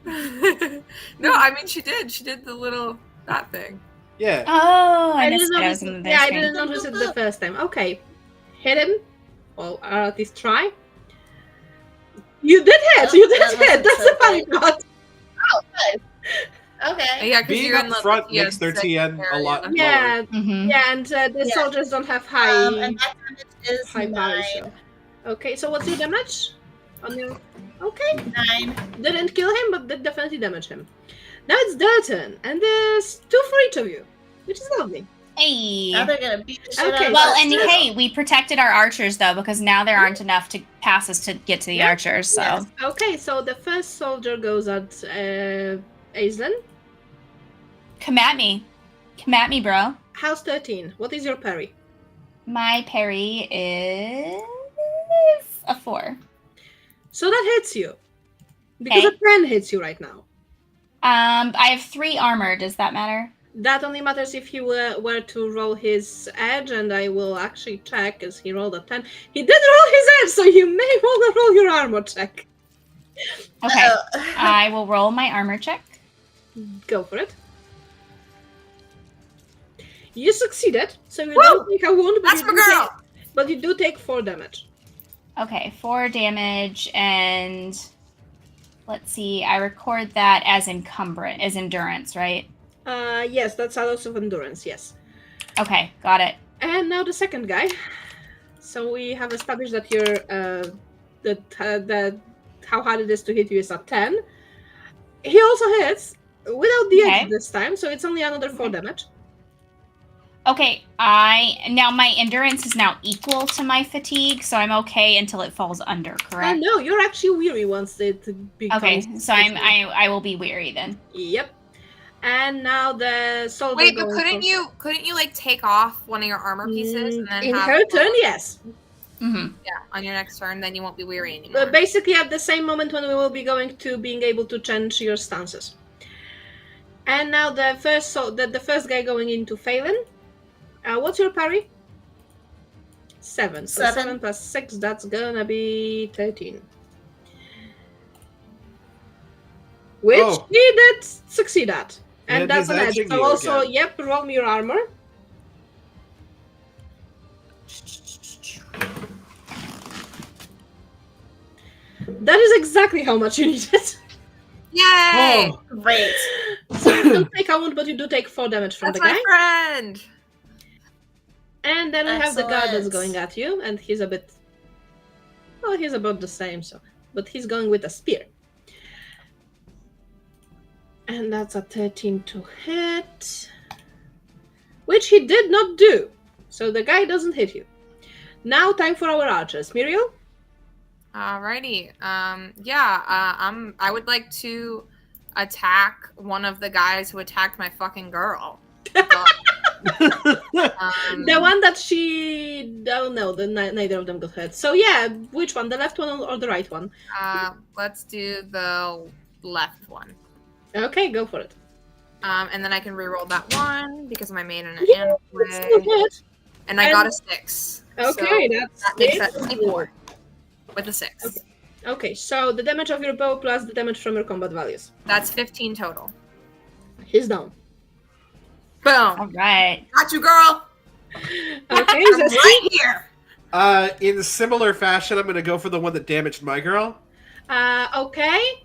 No, I mean she did. She did the little that thing. Yeah. Oh, I missed didn't it. I notice was in the I screen. didn't notice it the first time. Okay. Hit him. Well, at least try. You did hit! You did hit! That's the funny part. Oh, good. Okay. Yeah, because Being you're up in the front makes their TN a lot lower. Yeah, Mhm. yeah, and the soldiers don't have high And that damage is high 9. power. So. Okay, so what's your damage? On your okay. 9. Didn't kill him, but did definitely damage him. Now it's their turn, and there's 2 for each of you, which is lovely. Hey. Now they're gonna beat the shit Okay, out of Well, us, and too. hey, we protected our archers though, because now there aren't enough to pass us to get to the Yeah. archers. So Yes. Okay, so the first soldier goes at Aislinn. come at me, bro. How's 13? What is your parry? My parry is a 4. So that hits you. Because Okay. a 10 hits you right now. I have 3 armor. Does that matter? That only matters if he were to roll his edge, and I will actually check, as he rolled a 10. He did roll his edge, so you may want to roll your armor check. Okay. I will roll my armor check. Go for it. You succeeded, so you don't take a wound, but That's you, my do girl! but you do take 4 damage. Okay, 4 damage, and let's see. I record that as endurance, right? Yes, that's a loss of endurance, yes. Okay, got it. And now the second guy. So we have established that your that how hard it is to hit you is at 10. He also hits without the edge this time, so it's only another 4 damage. Okay, now my endurance is now equal to my fatigue, so I'm okay until it falls under, correct? No, you're actually weary once it becomes. Okay, so I will be weary then. Yep. And now the soldier. Wait, but couldn't you like take off one of your armor pieces and then in have her turn? Yes. Mm-hmm. Yeah, on your next turn, then you won't be weary anymore. But basically, at the same moment when we will be going to being able to change your stances. And now the first guy going into Phelan. What's your parry? 7. So 7 plus 6, that's gonna be 13. Which he did succeed at. And that's an edge. So also, yep, roll me your armor. That is exactly how much you needed. Yay! Oh. Great. So you don't take a wound, but you do take 4 damage from That's the guy. my friend! And then we have the guard that's Excellent. going at you, and he's a bit... Well, he's about the same, so... But he's going with a spear. And that's a 13 to hit. Which he did not do. So the guy doesn't hit you. Now time for our archers. Muriel? Alrighty. I would like to attack one of the guys who attacked my fucking girl. The one that she... Oh no, neither of them got hurt. So yeah, which one? The left one or the right one? Let's do the left one. Okay, go for it. And then I can reroll that one because my main and Yeah, an that's still good. And I got a 6. Okay, so that's that makes that 24 with a 6. Okay, so the damage of your bow plus the damage from your combat values. That's 15 total. He's down. Boom. All right. Got you, girl. Okay, I'm that's right here. In similar fashion, I'm going to go for the one that damaged my girl. okay.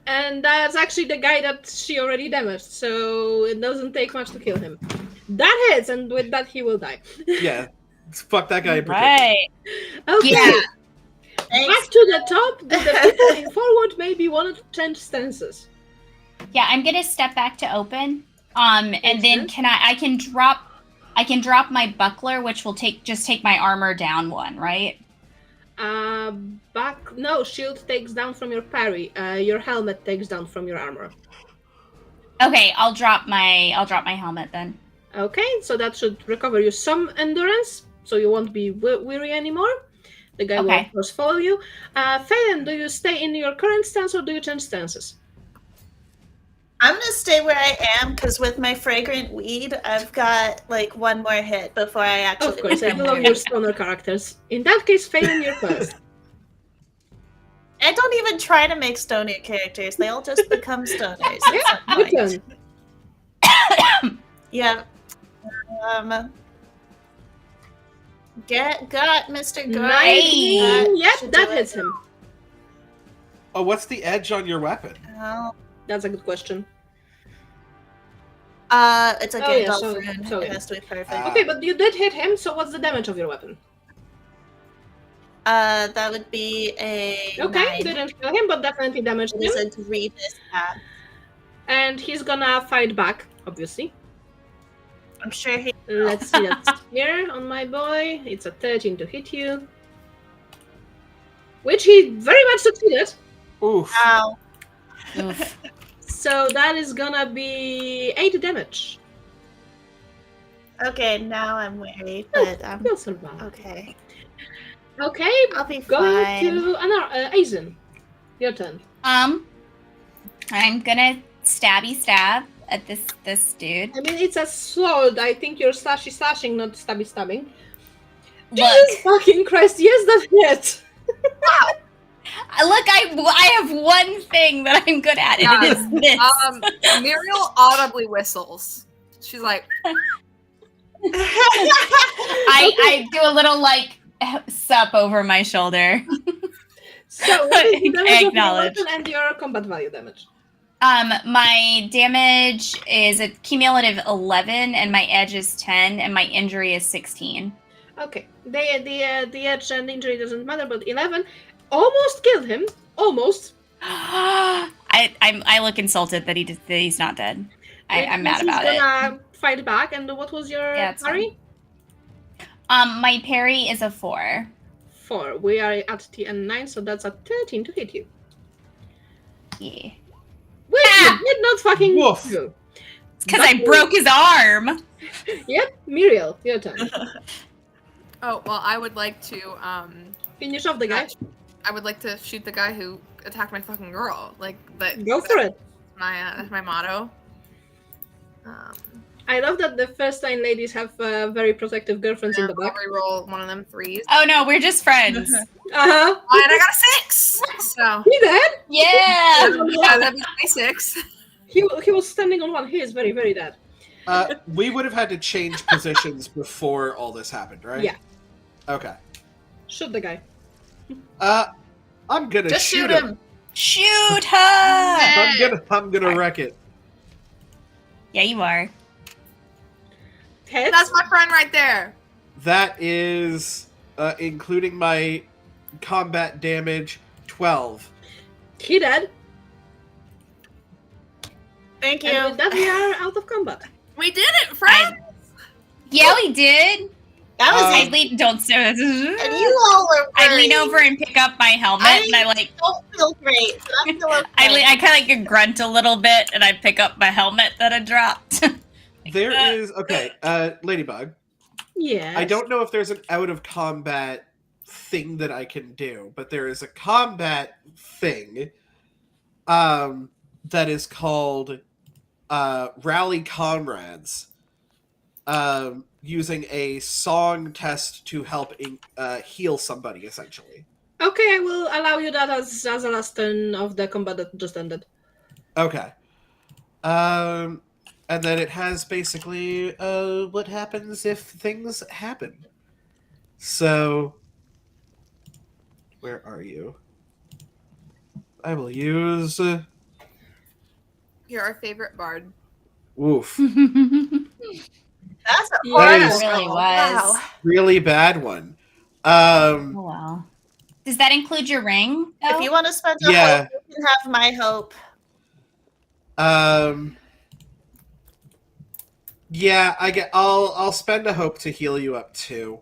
And that's actually the guy that she already damaged, so it doesn't take much to kill him. That hits, and with that he will die. Yeah. Fuck that guy in particular. Right. Okay. Yeah. Back to the top. The people in forward maybe wanted to change stances. Yeah, I'm gonna step back to open. And then sense. I can drop my buckler, which will take my armor down 1, right? No, shield takes down from your parry. Your helmet takes down from your armor. Okay, I'll drop my helmet then. Okay, so that should recover you some endurance, so you won't be weary anymore. The guy will, of course, follow you. Phelan, do you stay in your current stance or do you change stances? I'm going to stay where I am because with my fragrant weed, I've got like one more hit before I actually... Of course, I love your stoner characters. In that case, Phelan, you're first. I don't even try to make stoner characters. They all just become stoners. Yeah, you can. Yeah. Got Mr. Guy. Yep, that hits him. Oh, what's the edge on your weapon? Oh. That's a good question. It's a Gandalf rune. So it has to be perfect. Okay, but you did hit him, so what's the damage of your weapon? That would be a 9. Didn't kill him, but definitely damaged him. It is a grievous stab. And he's gonna fight back, obviously. I'm sure he... Let's see that here on my boy. It's a 13 to hit you. Which he very much succeeded. Oof. Ow. Oof. So that is gonna be 8 damage. Okay, now I'm wary, but You'll survive. okay. Okay, I'll be going fine. to Aizen. Your turn. I'm gonna stab at this dude. I mean, it's a sword. I think you're slashing, not stabbing. Look, Jesus fucking Christ! Yes, that hit. look, I have one thing that I'm good at, and it is this. Muriel audibly whistles. She's like, I do a little like sup over my shoulder. So what is the damage of your Acknowledge. weapon and your combat value damage? My damage is a cumulative 11, and my edge is 10, and my injury is 16. Okay, the edge and injury doesn't matter, but 11 almost killed him. Almost. I look insulted that he's not dead. I'm mad about He's gonna fight back. And what was your parry? My parry is a 4. 4. We are at TN9, so that's a 13 to hit you. Yeah. Which you did not fucking do. It's because I broke his arm. Yep, Muriel, your turn. oh, well, I would like to, Finish off the guy. I would like to shoot the guy who attacked my fucking girl. Like, that. Go for it. That's my motto. I love that the first-line ladies have very protective girlfriends in the back. I'll reroll one of them 3s. Oh no, we're just friends. Uh-huh. And I got a 6! So. He dead? Yeah! Yeah, that'd be 26. He was standing on one. He is very, very dead. We would have had to change positions before all this happened, right? Yeah. Okay. Shoot the guy. I'm gonna Just shoot shoot him. Shoot her! I'm gonna wreck it. Yeah, you are. Hits. That's my friend right there. That is, including my combat damage, 12. He dead. Thank you. And with that, we are out of combat. We did it, friend. Yeah, we did. That was I lean. Don't say and you all were I lean over and pick up my helmet, and I like. don't feel great. But I feel okay. I kind of like grunt a little bit, and I pick up my helmet that I dropped. There is Ladybug. Yes. I don't know if there's an out of combat thing that I can do, but there is a combat thing that is called Rally Comrades, using a song test to help heal somebody, essentially. Okay, I will allow you that as a last turn of the combat that just ended. Okay. And then it has basically what happens if things happen. So, where are you? I will use... You're our favorite bard. Oof. That's a Yeah, horrible it really roll. was. Wow. Really bad one. Oh wow. Does that include your ring? Though? If you want to spend a Yeah. hope, you can have my hope. Yeah, I'll spend a hope to heal you up too.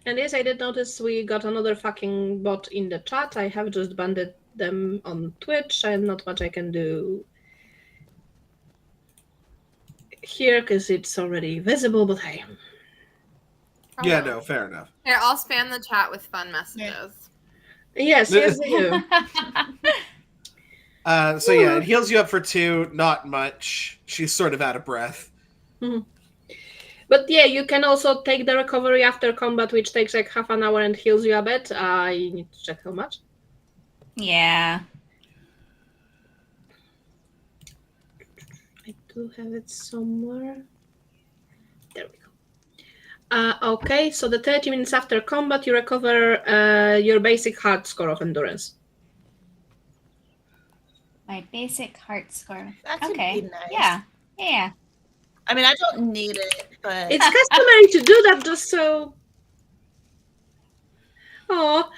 And yes, I did notice we got another fucking bot in the chat. I have just banned them on Twitch, and not much I can do here because it's already visible, but hey. Yeah, no, fair enough. Here, I'll spam the chat with fun messages. Yes, yes, they do. So yeah, it heals you up for 2, not much. She's sort of out of breath. Mm-hmm. But yeah, you can also take the recovery after combat, which takes like half an hour and heals you a bit. I need to check how much. Yeah. I do have it somewhere. There we go. Okay, so the 30 minutes after combat, you recover your basic heart score of endurance. My basic heart score. That could okay. be nice. Yeah. Yeah. I mean, I don't need it, but it's customary to do that just so. Oh.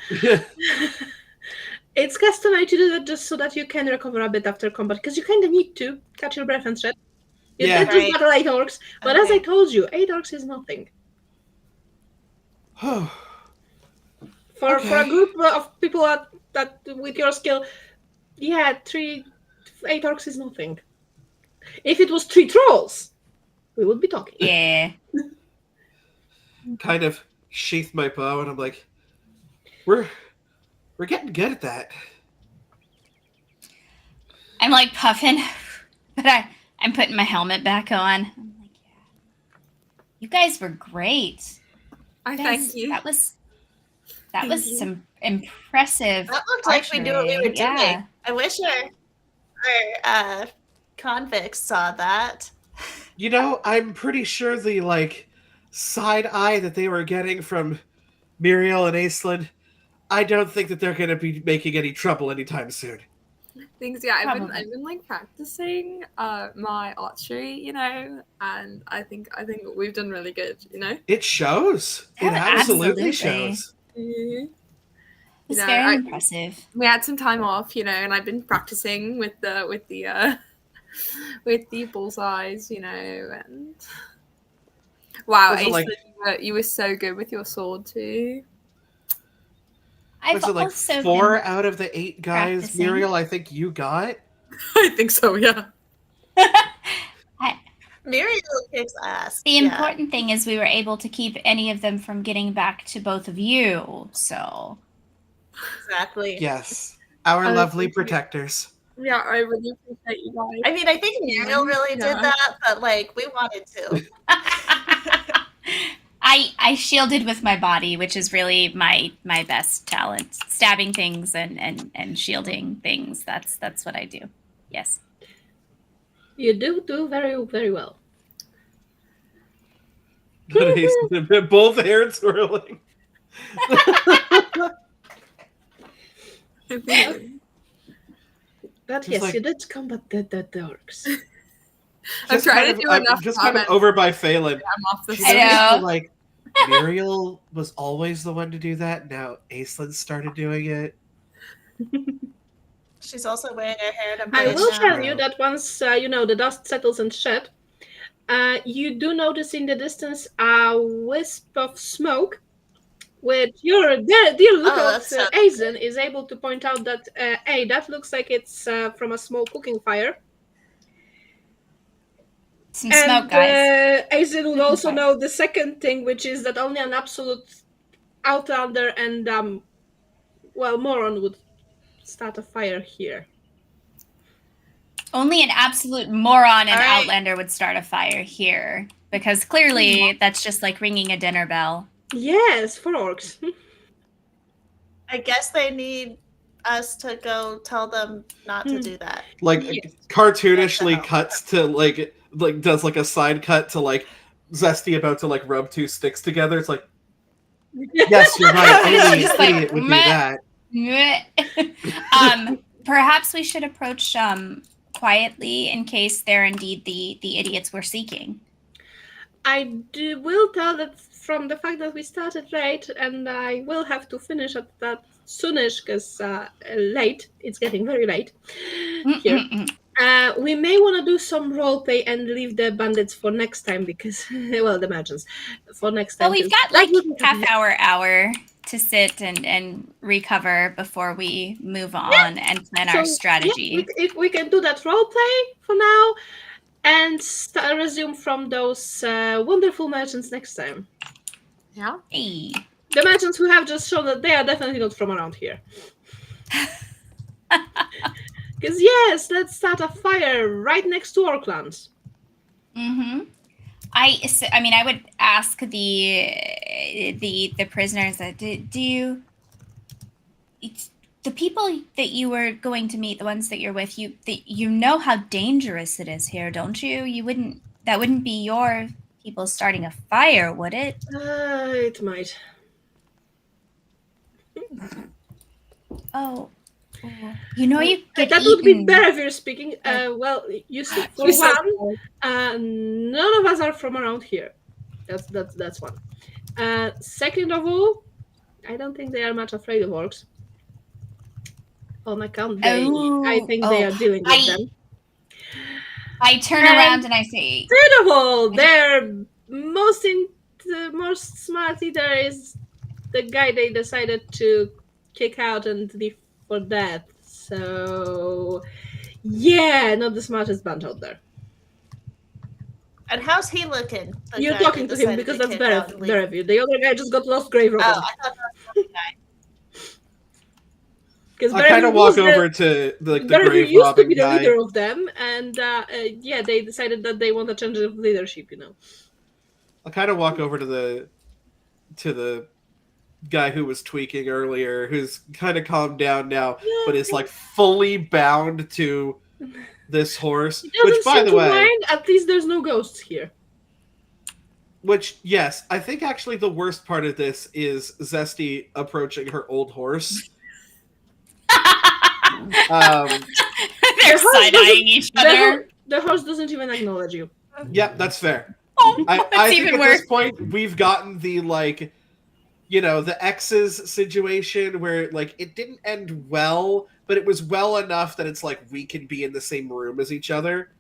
It's customary to do that just so that you can recover a bit after combat, because you kind of need to catch your breath and shit. You did just battle 8 orcs, but as I told you, 8 orcs is nothing. For a group of people that with your skill, yeah, 8 orcs is nothing. If it was 3 trolls, we would be talking. Yeah. Kind of sheath my bow, and I'm like, we're getting good at that. I'm like puffing, but I'm putting my helmet back on. I'm like, yeah. You guys were great. Thank you. That was some impressive. That looked like we knew what we were doing. Yeah. I wish our convicts saw that. You know, I'm pretty sure the side eye that they were getting from Muriel and Aislinn, I don't think that they're going to be making any trouble anytime soon. Things, yeah. I've been practicing my archery, and I think we've done really good, It shows. It absolutely shows. It's very impressive. We had some time off, and I've been practicing with the with the bullseyes, and wow, Aislinn, you were so good with your sword too. Was it like 4 out of the 8 guys, practicing. Muriel, I think you got? I think so, yeah. Muriel kicks ass. The important thing is we were able to keep any of them from getting back to both of you, so. Exactly. Yes. Our lovely protectors. Yeah, I really appreciate you guys. I mean, I think Muriel really did that, but we wanted to. I shielded with my body, which is really my best talent. Stabbing things and shielding things. That's what I do. Yes. You do very, very well. Both hair swirling. But yes, you did combat the orcs. I'm trying to do enough. Just kind of over by Phelan. I'm off the I know. Muriel was always the one to do that. Now Aislinn started doing it. She's also wearing her hair to I will tell you that once the dust settles and shit, you do notice in the distance a wisp of smoke, which your dear lookout Aizen is able to point out that that looks like it's from a small cooking fire. Some smoke, guys. Aizen would also know the second thing, which is that only an absolute outlander and moron would start a fire here. Only an absolute moron and outlander would start a fire here, because clearly that's just like ringing a dinner bell. Yes, for orcs. I guess they need us to go tell them not to do that. Cartoonishly cuts to does a side cut to Zesty about to rub 2 sticks together. It's like, yes, you're right. Only an idiot would do that. Perhaps we should approach quietly in case they're indeed the idiots we're seeking. I will tell that from the fact that we started late, and I will have to finish at that soonish because late. It's getting very late here. We may want to do some roleplay and leave the bandits for next time because, well, the merchants for next time. Well, we've got like half hour to sit and recover before we move on and plan our strategy. Yeah, if we can do that roleplay for now and resume from those wonderful merchants next time. Yeah. Hey. The merchants who have just shown that they are definitely not from around here. Because yes, let's start a fire right next to Orkland. Mm-hmm. I mean, I would ask the prisoners that do you. The people that you were going to meet, the ones that you're with, you know how dangerous it is here, don't you? That wouldn't be your people starting a fire, would it? It might. Oh. You know you get that eaten. Would be better if you're speaking. Well, you see, for one, none of us are from around here. That's one. Second of all, I don't think they are much afraid of orcs. On account, I think they are dealing with them. I turn around and I say, third of all, their most smart leader is the guy they decided to kick out and leave for death. So, yeah, not the smartest bunch out there. And how's he looking? You're talking to him because that's better of you. The other guy just got lost grave robber. Oh, I thought that was the guy. I kind of walk over to the grave used to be guy. The leader of them, and yeah, they decided that they want a change of leadership. I kind of walk over to the guy who was tweaking earlier, who's kind of calmed down now, but is like fully bound to this horse. Which, by the way, mind. At least there's no ghosts here. Which, yes, I think actually the worst part of this is Zesty approaching her old horse. They're side-eyeing each other. The horse doesn't even acknowledge you. Yep, that's fair. Oh, I think at this point we've gotten the the exes situation where it didn't end well, but it was well enough that it's we can be in the same room as each other.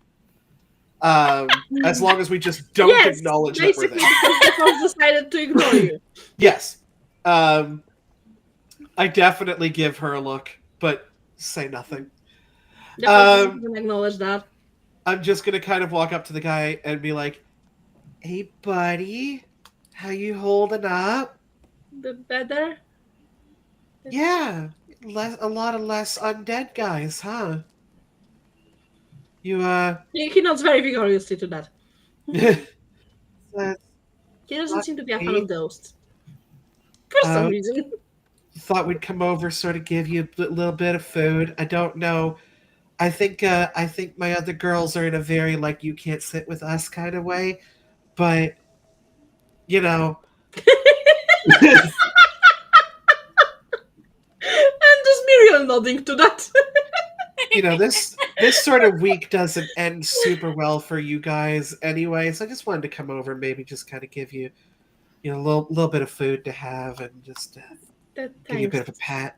As long as we just don't acknowledge that we're there. Because the horse decided to ignore you. Yes. I definitely give her a look, but say nothing. The horse doesn't acknowledge that. I'm just going to kind of walk up to the guy and be like, "Hey, buddy, how you holding up?" Better? Yeah, a lot of less undead guys, huh? You, He nods very vigorously to that. He doesn't seem to be a fan of ghosts. For some reason. Thought we'd come over, sort of give you a little bit of food. I don't know. I think my other girls are in a very you can't sit with us kind of way, but And just Muriel nodding to that. This sort of week doesn't end super well for you guys anyway, so I just wanted to come over and maybe just kind of give you a little bit of food to have and just give you a bit of a pat.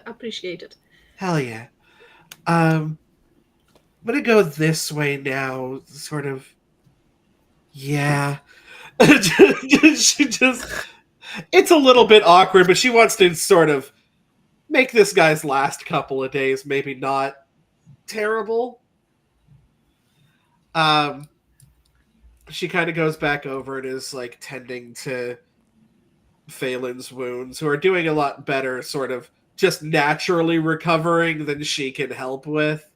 Appreciate it. Hell yeah. I'm gonna go this way now, sort of. Yeah. She just... It's a little bit awkward, but she wants to sort of make this guy's last couple of days maybe not terrible. She kind of goes back over and is tending to Phelan's wounds, who are doing a lot better, sort of just naturally recovering than she can help with.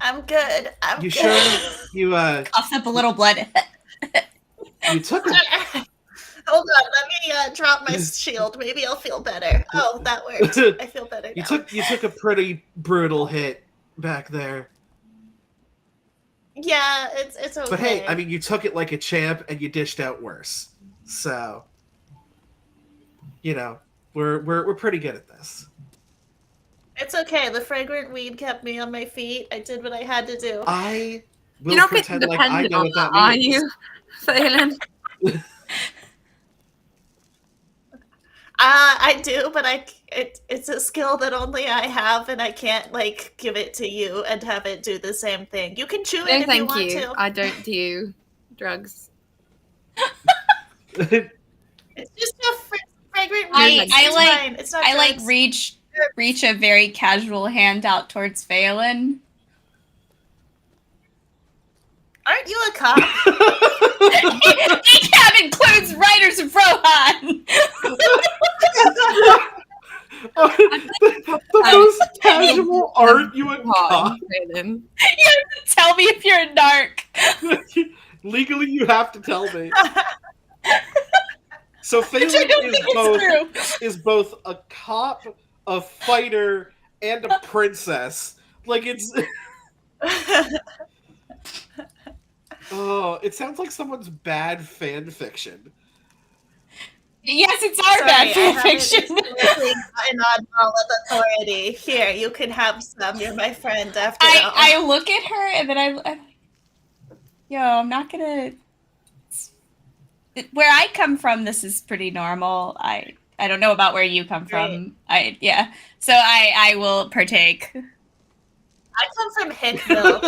I'm good. You sure? You cough up a little blood. You took a... Hold on, let me drop my shield. Maybe I'll feel better. Oh, that worked. I feel better now. You took a pretty brutal hit back there. Yeah, it's okay. But hey, I mean, you took it like a champ, and you dished out worse. So, we're pretty good at this. It's okay. The fragrant weed kept me on my feet. I did what I had to do. I will pretend like I know what that means. Are you, Phelan? I do, but it's a skill that only I have, and I can't like give it to you and have it do the same thing. You can chew it if you want to. I don't do drugs. It's just a fragrant reach. I like reach a very casual hand out towards Phelan. Aren't you a cop? ECAB includes Riders of Rohan. The most casual, aren't you a cop? You have to tell me if you're a narc. Legally, you have to tell me. So Phelan is both a cop, a fighter, and a princess. Like, it's... Oh, it sounds like someone's bad fan fiction. Yes, it's our bad fan fiction. An oddball with authority. Here, you can have some. You're my friend after all. I look at her and then I'm like, yo, I'm not gonna... Where I come from, this is pretty normal. I don't know about where you come from. So I will partake. I come from Hickville.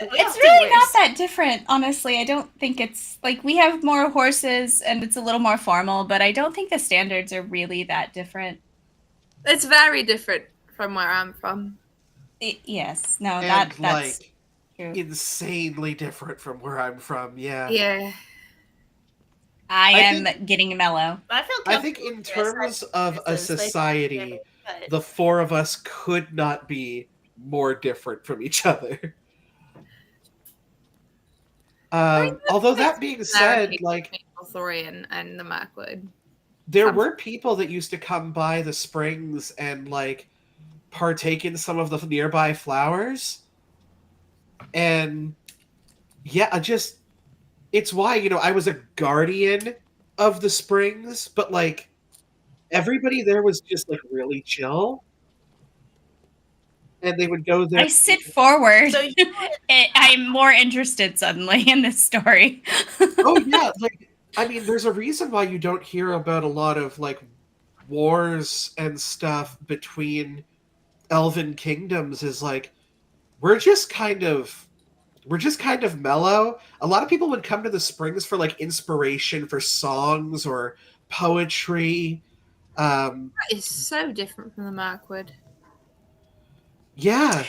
It's really not that different, honestly. I don't think it's like we have more horses and it's a little more formal, but I don't think the standards are really that different. It's very different from where I'm from. Yes, no, and that's true. Insanely different from where I'm from. Yeah. Yeah. I am getting mellow. I think in terms of a society, the four of us could not be more different from each other. Although that being said, like Thorian and the Mirkwood, there were people that used to come by the springs and like partake in some of the nearby flowers, and yeah, it's why, you know, I was a guardian of the springs, but like everybody there was just like really chill. And they would go there. I sit forward. So I'm more interested suddenly in this story. Oh yeah, like I mean, there's a reason why you don't hear about a lot of like wars and stuff between elven kingdoms. Is like we're just kind of mellow. A lot of people would come to the springs for like inspiration for songs or poetry. That is so different from the Mirkwood. Yeah.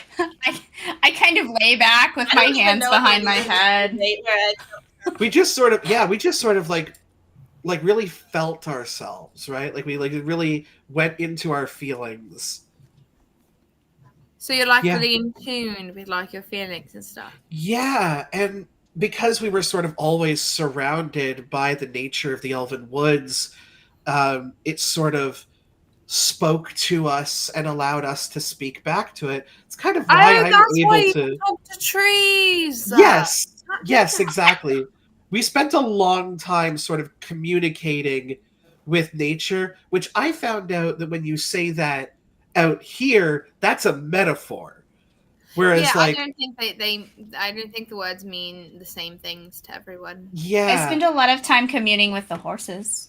I kind of lay back with my hands behind my head. We just sort of like really felt ourselves, right? Like we like really went into our feelings. So you're like really in tune with like your feelings and stuff. Yeah, and because we were sort of always surrounded by the nature of the Elven Woods, it sort of spoke to us and allowed us to speak back to it. It's kind of why I'm able to talk to trees. Yes, exactly. We spent a long time sort of communicating with nature, which I found out that when you say that out here, that's a metaphor. Whereas I don't think I don't think the words mean the same things to everyone. Yeah. I spend a lot of time communing with the horses.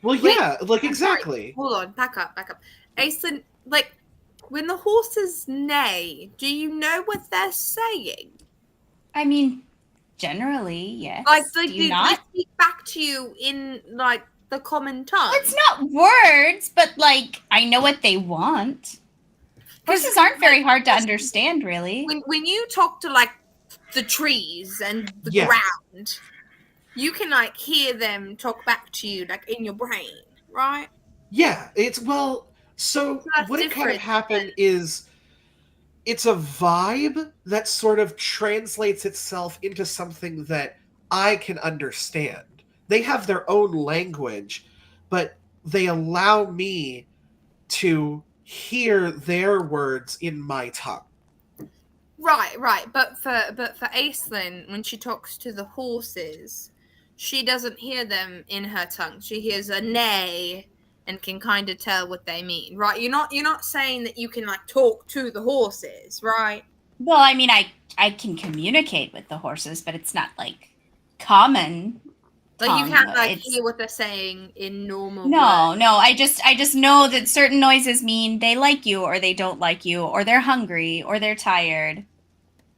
Well, yeah, like exactly. Hold on, back up. Aislinn, like when the horses neigh, do you know what they're saying? I mean, generally, yes. Like they speak back to you in like the common tongue. It's not words, but like I know what they want. Horses aren't very hard to understand, really. When you talk to like the trees and the ground, you can like hear them talk back to you like in your brain, right? Yeah, so what it kind of happened is it's a vibe that sort of translates itself into something that I can understand. They have their own language, but they allow me to hear their words in my tongue. Right. But for Aislinn, when she talks to the horses, she doesn't hear them in her tongue. She hears a neigh and can kind of tell what they mean, right? You're not saying that you can like talk to the horses, right? Well, I mean, I can communicate with the horses, but it's not like common. Like you can't like hear what they're saying in normal words. No, I just know that certain noises mean they like you or they don't like you, or they're hungry or they're tired,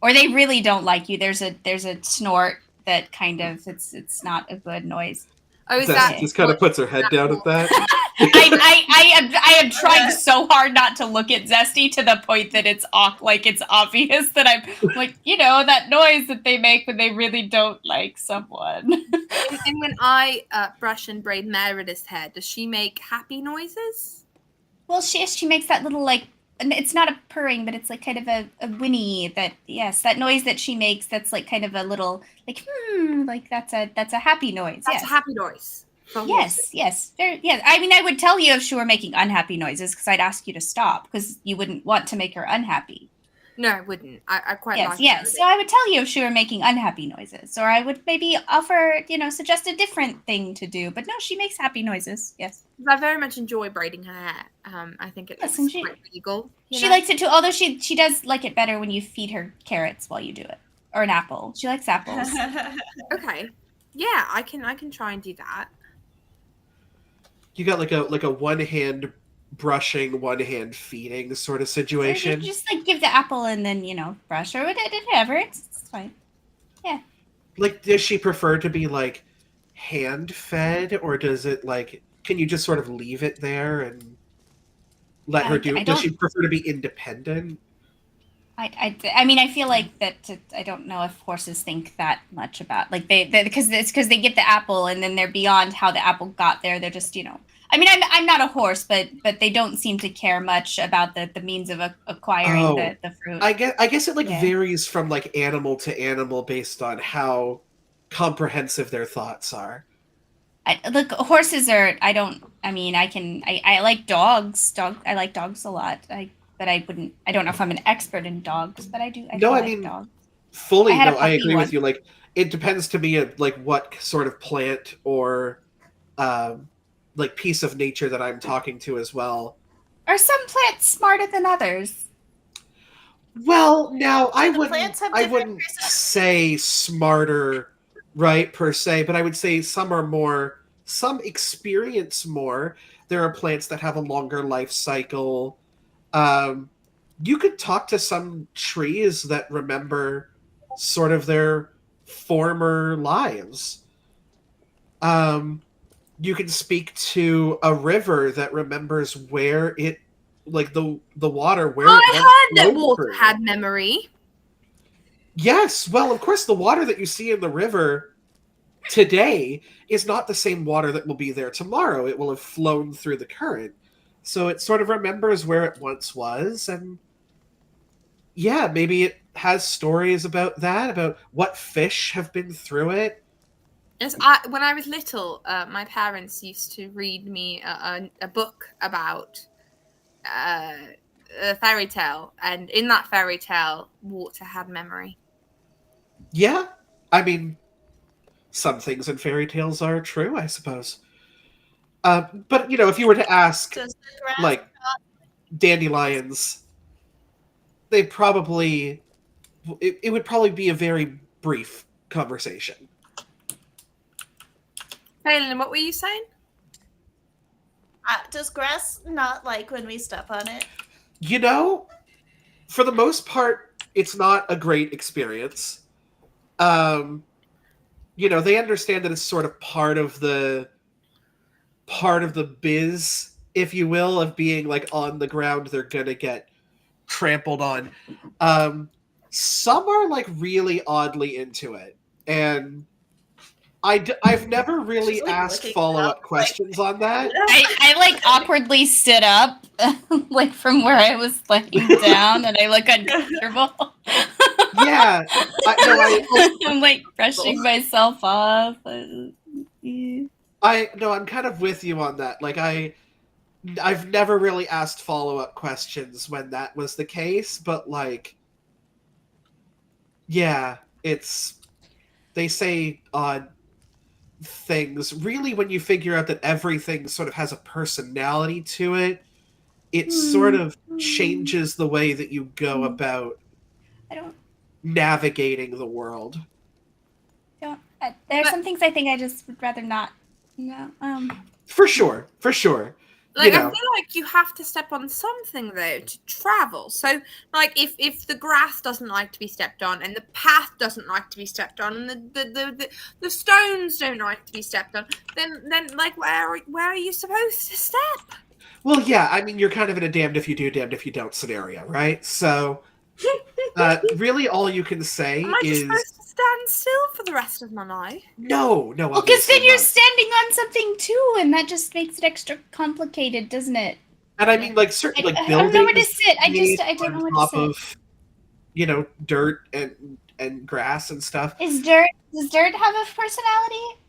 or they really don't like you. There's a snort that kind of it's not a good noise. Oh, that just kind of puts her head down at that. I am trying so hard not to look at Zesty to the point that it's obvious that I'm like, that noise that they make when they really don't like someone. And when I brush and braid Meredith's hair, does she make happy noises? Well, she makes that little it's not a purring, but it's like kind of a whinny that noise that she makes. That's like kind of a little like like that's a happy noise. That's a happy noise. Yes. I mean, I would tell you if she were making unhappy noises because I'd ask you to stop because you wouldn't want to make her unhappy. No, I wouldn't. I quite like Yes. So I would tell you if she were making unhappy noises, or I would maybe offer, suggest a different thing to do. But no, she makes happy noises. Yes. I very much enjoy braiding her hair. I think it looks quite legal. She likes it too, although she does like it better when you feed her carrots while you do it, or an apple. She likes apples. Okay. Yeah, I can try and do that. You got like a one hand brushing, one hand feeding sort of situation. Just like give the apple and then brush or whatever. It's fine. Yeah. Like, does she prefer to be like hand fed, or does it like? Can you just sort of leave it there and let her do it? Does she prefer to be independent? I mean, I feel like that. I don't know if horses think that much about because they get the apple and then they're beyond how the apple got there. They're just I mean, I'm not a horse, but they don't seem to care much about the means of acquiring the fruit. I guess it varies from like animal to animal based on how comprehensive their thoughts are. Look, horses are. I like dogs. I like dogs a lot. But I don't know if I'm an expert in dogs, but I do. I mean, dogs. Fully. I agree with you. Like, it depends to me like what sort of plant or like piece of nature that I'm talking to as well. Are some plants smarter than others? Well, now I wouldn't say smarter, right, per se, but I would say some experience more. There are plants that have a longer life cycle. You could talk to some trees that remember sort of their former lives. You can speak to a river that remembers where it, like the water where I heard that water had memory. Yes, well, of course, the water that you see in the river today is not the same water that will be there tomorrow. It will have flown through the current. So it sort of remembers where it once was, and yeah, maybe it has stories about that, about what fish have been through it. Yes, when I was little, my parents used to read me a book about a fairy tale, and in that fairy tale, water had memory. Yeah, I mean, some things in fairy tales are true, I suppose. But if you were to ask, like, dandelions, they probably it would probably be a very brief conversation. Phelan, what were you saying? Does grass not like when we step on it? For the most part, it's not a great experience. They understand that it's sort of part of the biz, if you will, of being like on the ground. They're gonna get trampled on. Some are like really oddly into it, and I've never really asked follow-up questions on that. I like awkwardly sit up, like from where I was laying down, and I look uncomfortable. Yeah, I'm like brushing myself off. I'm kind of with you on that. Like I've never really asked follow-up questions when that was the case, but like, yeah, they say odd things. Really, when you figure out that everything sort of has a personality to it, it sort of changes the way that you go about navigating the world. There's some things I think I just would rather not. For sure. Like, I feel like you have to step on something though to travel. So, like, if the grass doesn't like to be stepped on, and the path doesn't like to be stepped on, and the stones don't like to be stepped on, then like, where are you supposed to step? Well, yeah, I mean, you're kind of in a damned if you do, damned if you don't scenario, right? So, really, all you can say Am I is supposed to stand still for the rest of my life? no. Well, because then you're standing on something too, and that just makes it extra complicated, doesn't it? And I mean, like certain like buildings. I don't know where to sit. I don't know where to sit. Of, you know, dirt and grass and stuff. Does dirt have a personality?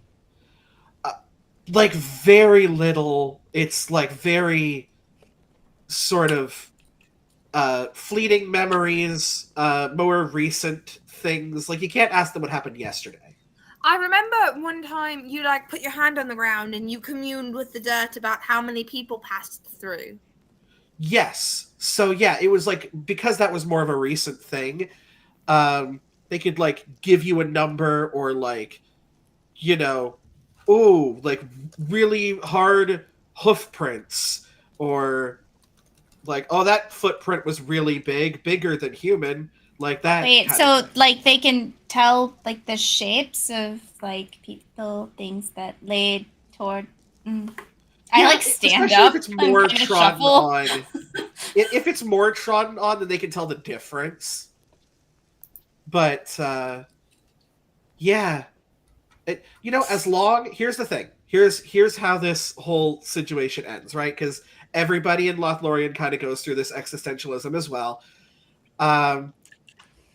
Like very little. It's like very sort of fleeting memories, more recent things. Like you can't ask them what happened yesterday. I remember one time you like put your hand on the ground and you communed with the dirt about how many people passed through. Yes. So yeah, it was like because that was more of a recent thing, they could like give you a number or like, you know, like really hard hoof prints or like, oh, that footprint was really bigger than human. Like that. Wait, so like they can tell like the shapes of like people, things that laid toward. I like stand up. If it's more trodden on, if it's more trodden on, then they can tell the difference. But yeah, as long here's the thing. Here's how this whole situation ends, right? Because everybody in Lothlorien kind of goes through this existentialism as well.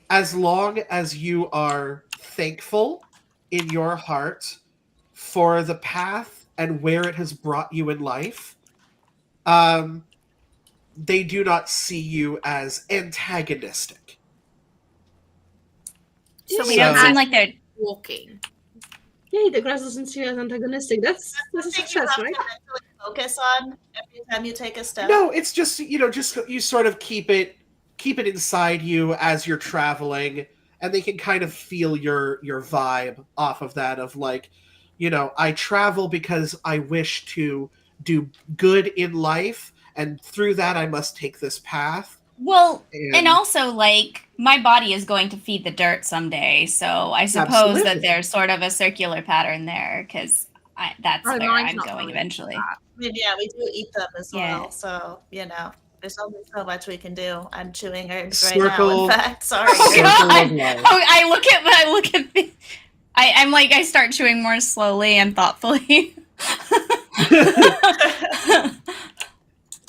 As long as you are thankful in your heart for the path and where it has brought you in life, they do not see you as antagonistic. So we don't seem like they're walking. Yeah, the grass doesn't see you as antagonistic. That's a success, right? Focus on every time you take a step. No, it's just you sort of keep it inside you as you're traveling, and they can kind of feel your vibe off of that of like, I travel because I wish to do good in life, and through that I must take this path. Well, and also like my body is going to feed the dirt someday, so I suppose that there's sort of a circular pattern there because that's where I'm going eventually. I mean, yeah, we do eat them as well, so there's only so much we can do. I'm chewing herbs right now. In fact, sorry. I look at the. I'm like I start chewing more slowly and thoughtfully.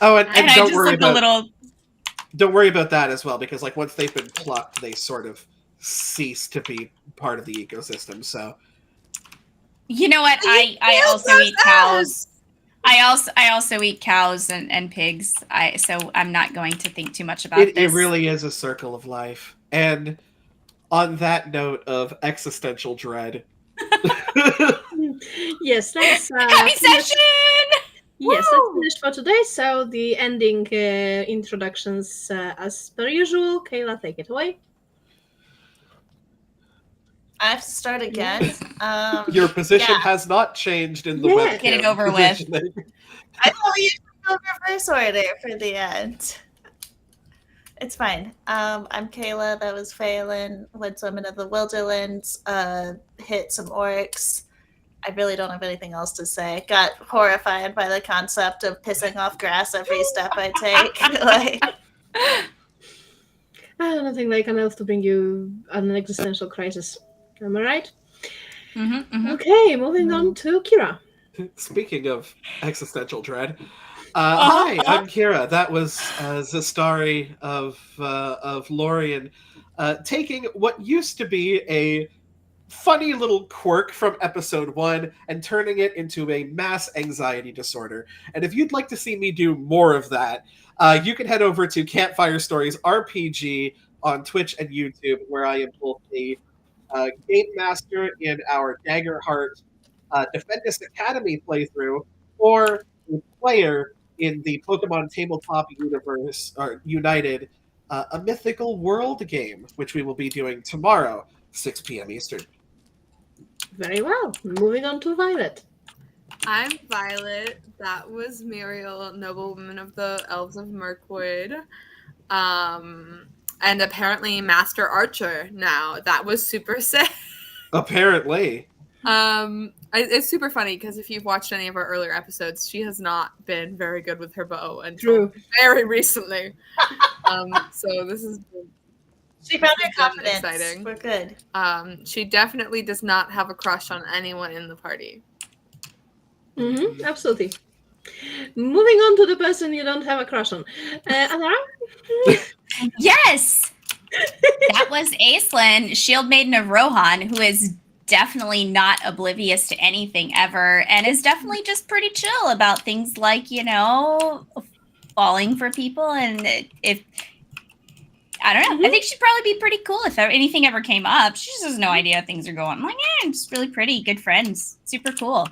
and don't worry about don't worry about that as well, because like once they've been plucked, they sort of cease to be part of the ecosystem. So you know what? I also eat cows. I also eat cows and pigs. So I'm not going to think too much about this. It really is a circle of life. And on that note of existential dread. Yes, that's happy session! Yes, that's finished for today. So the ending introductions as per usual. Kayla, take it away. I have to start again. Your position has not changed in the webcam. Get it over with. I thought you should go reverse order for the end. It's fine. I'm Kayla. That was Phelan, Woodswoman of the Wilderlands. Hit some orcs. I really don't have anything else to say. Got horrified by the concept of pissing off grass every step I take. I have nothing like enough to bring you an existential crisis. Am I right? Mm-hmm. Okay, moving on to Kira. Speaking of existential dread, hi, I'm Kira. That was Zastari of Lorien, taking what used to be a funny little quirk from episode 1 and turning it into a mass anxiety disorder. And if you'd like to see me do more of that, you can head over to Campfire Stories RPG on Twitch and YouTube, where I am both a game master in our Daggerheart Defendus Academy playthrough, or a player in the Pokemon Tabletop Universe or United, a Mythical World game, which we will be doing tomorrow, 6 p.m. Eastern. Very well. Moving on to Violet. I'm Violet. That was Muriel, noblewoman of the Elves of Mirkwood. And apparently Master Archer now. That was super sick. Apparently. It's super funny because if you've watched any of our earlier episodes, she has not been very good with her bow until very recently. So this is she found her confidence. Exciting. We're good. She definitely does not have a crush on anyone in the party. Mm-hmm, absolutely. Moving on to the person you don't have a crush on. Anara? Yes! That was Aislinn, Shield Maiden of Rohan, who is definitely not oblivious to anything ever, and is definitely just pretty chill about things like, falling for people. And if I don't know, I think she'd probably be pretty cool if anything ever came up. She just has no idea how things are going. I'm like, just really pretty, good friends, super cool.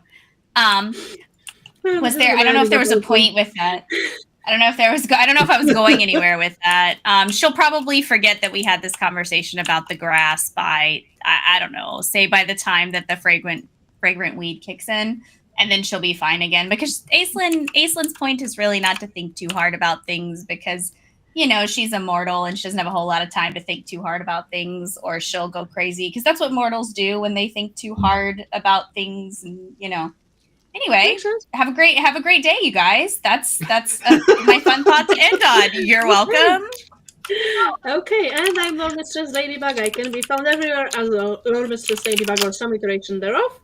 Was there? I don't know if there was a point with that. I don't know if I was going anywhere with that. She'll probably forget that we had this conversation about the grass by, I don't know, say by the time that the fragrant weed kicks in, and then she'll be fine again. Because Aislinn's point is really not to think too hard about things, because she's immortal and she doesn't have a whole lot of time to think too hard about things, or she'll go crazy, because that's what mortals do when they think too hard about things. And anyway, have a great day, you guys. That's my fun thought to end on. You're welcome. Okay, and I'm Loremistress LadyBug. I can be found everywhere as Loremistress LadyBug or some iteration thereof.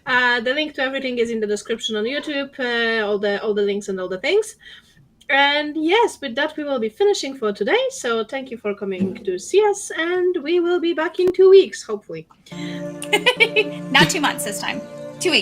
The link to everything is in the description on YouTube. All the links and all the things. And yes, with that we will be finishing for today. So thank you for coming to see us, and we will be back in 2 weeks, hopefully. Not 2 months this time. 2 weeks.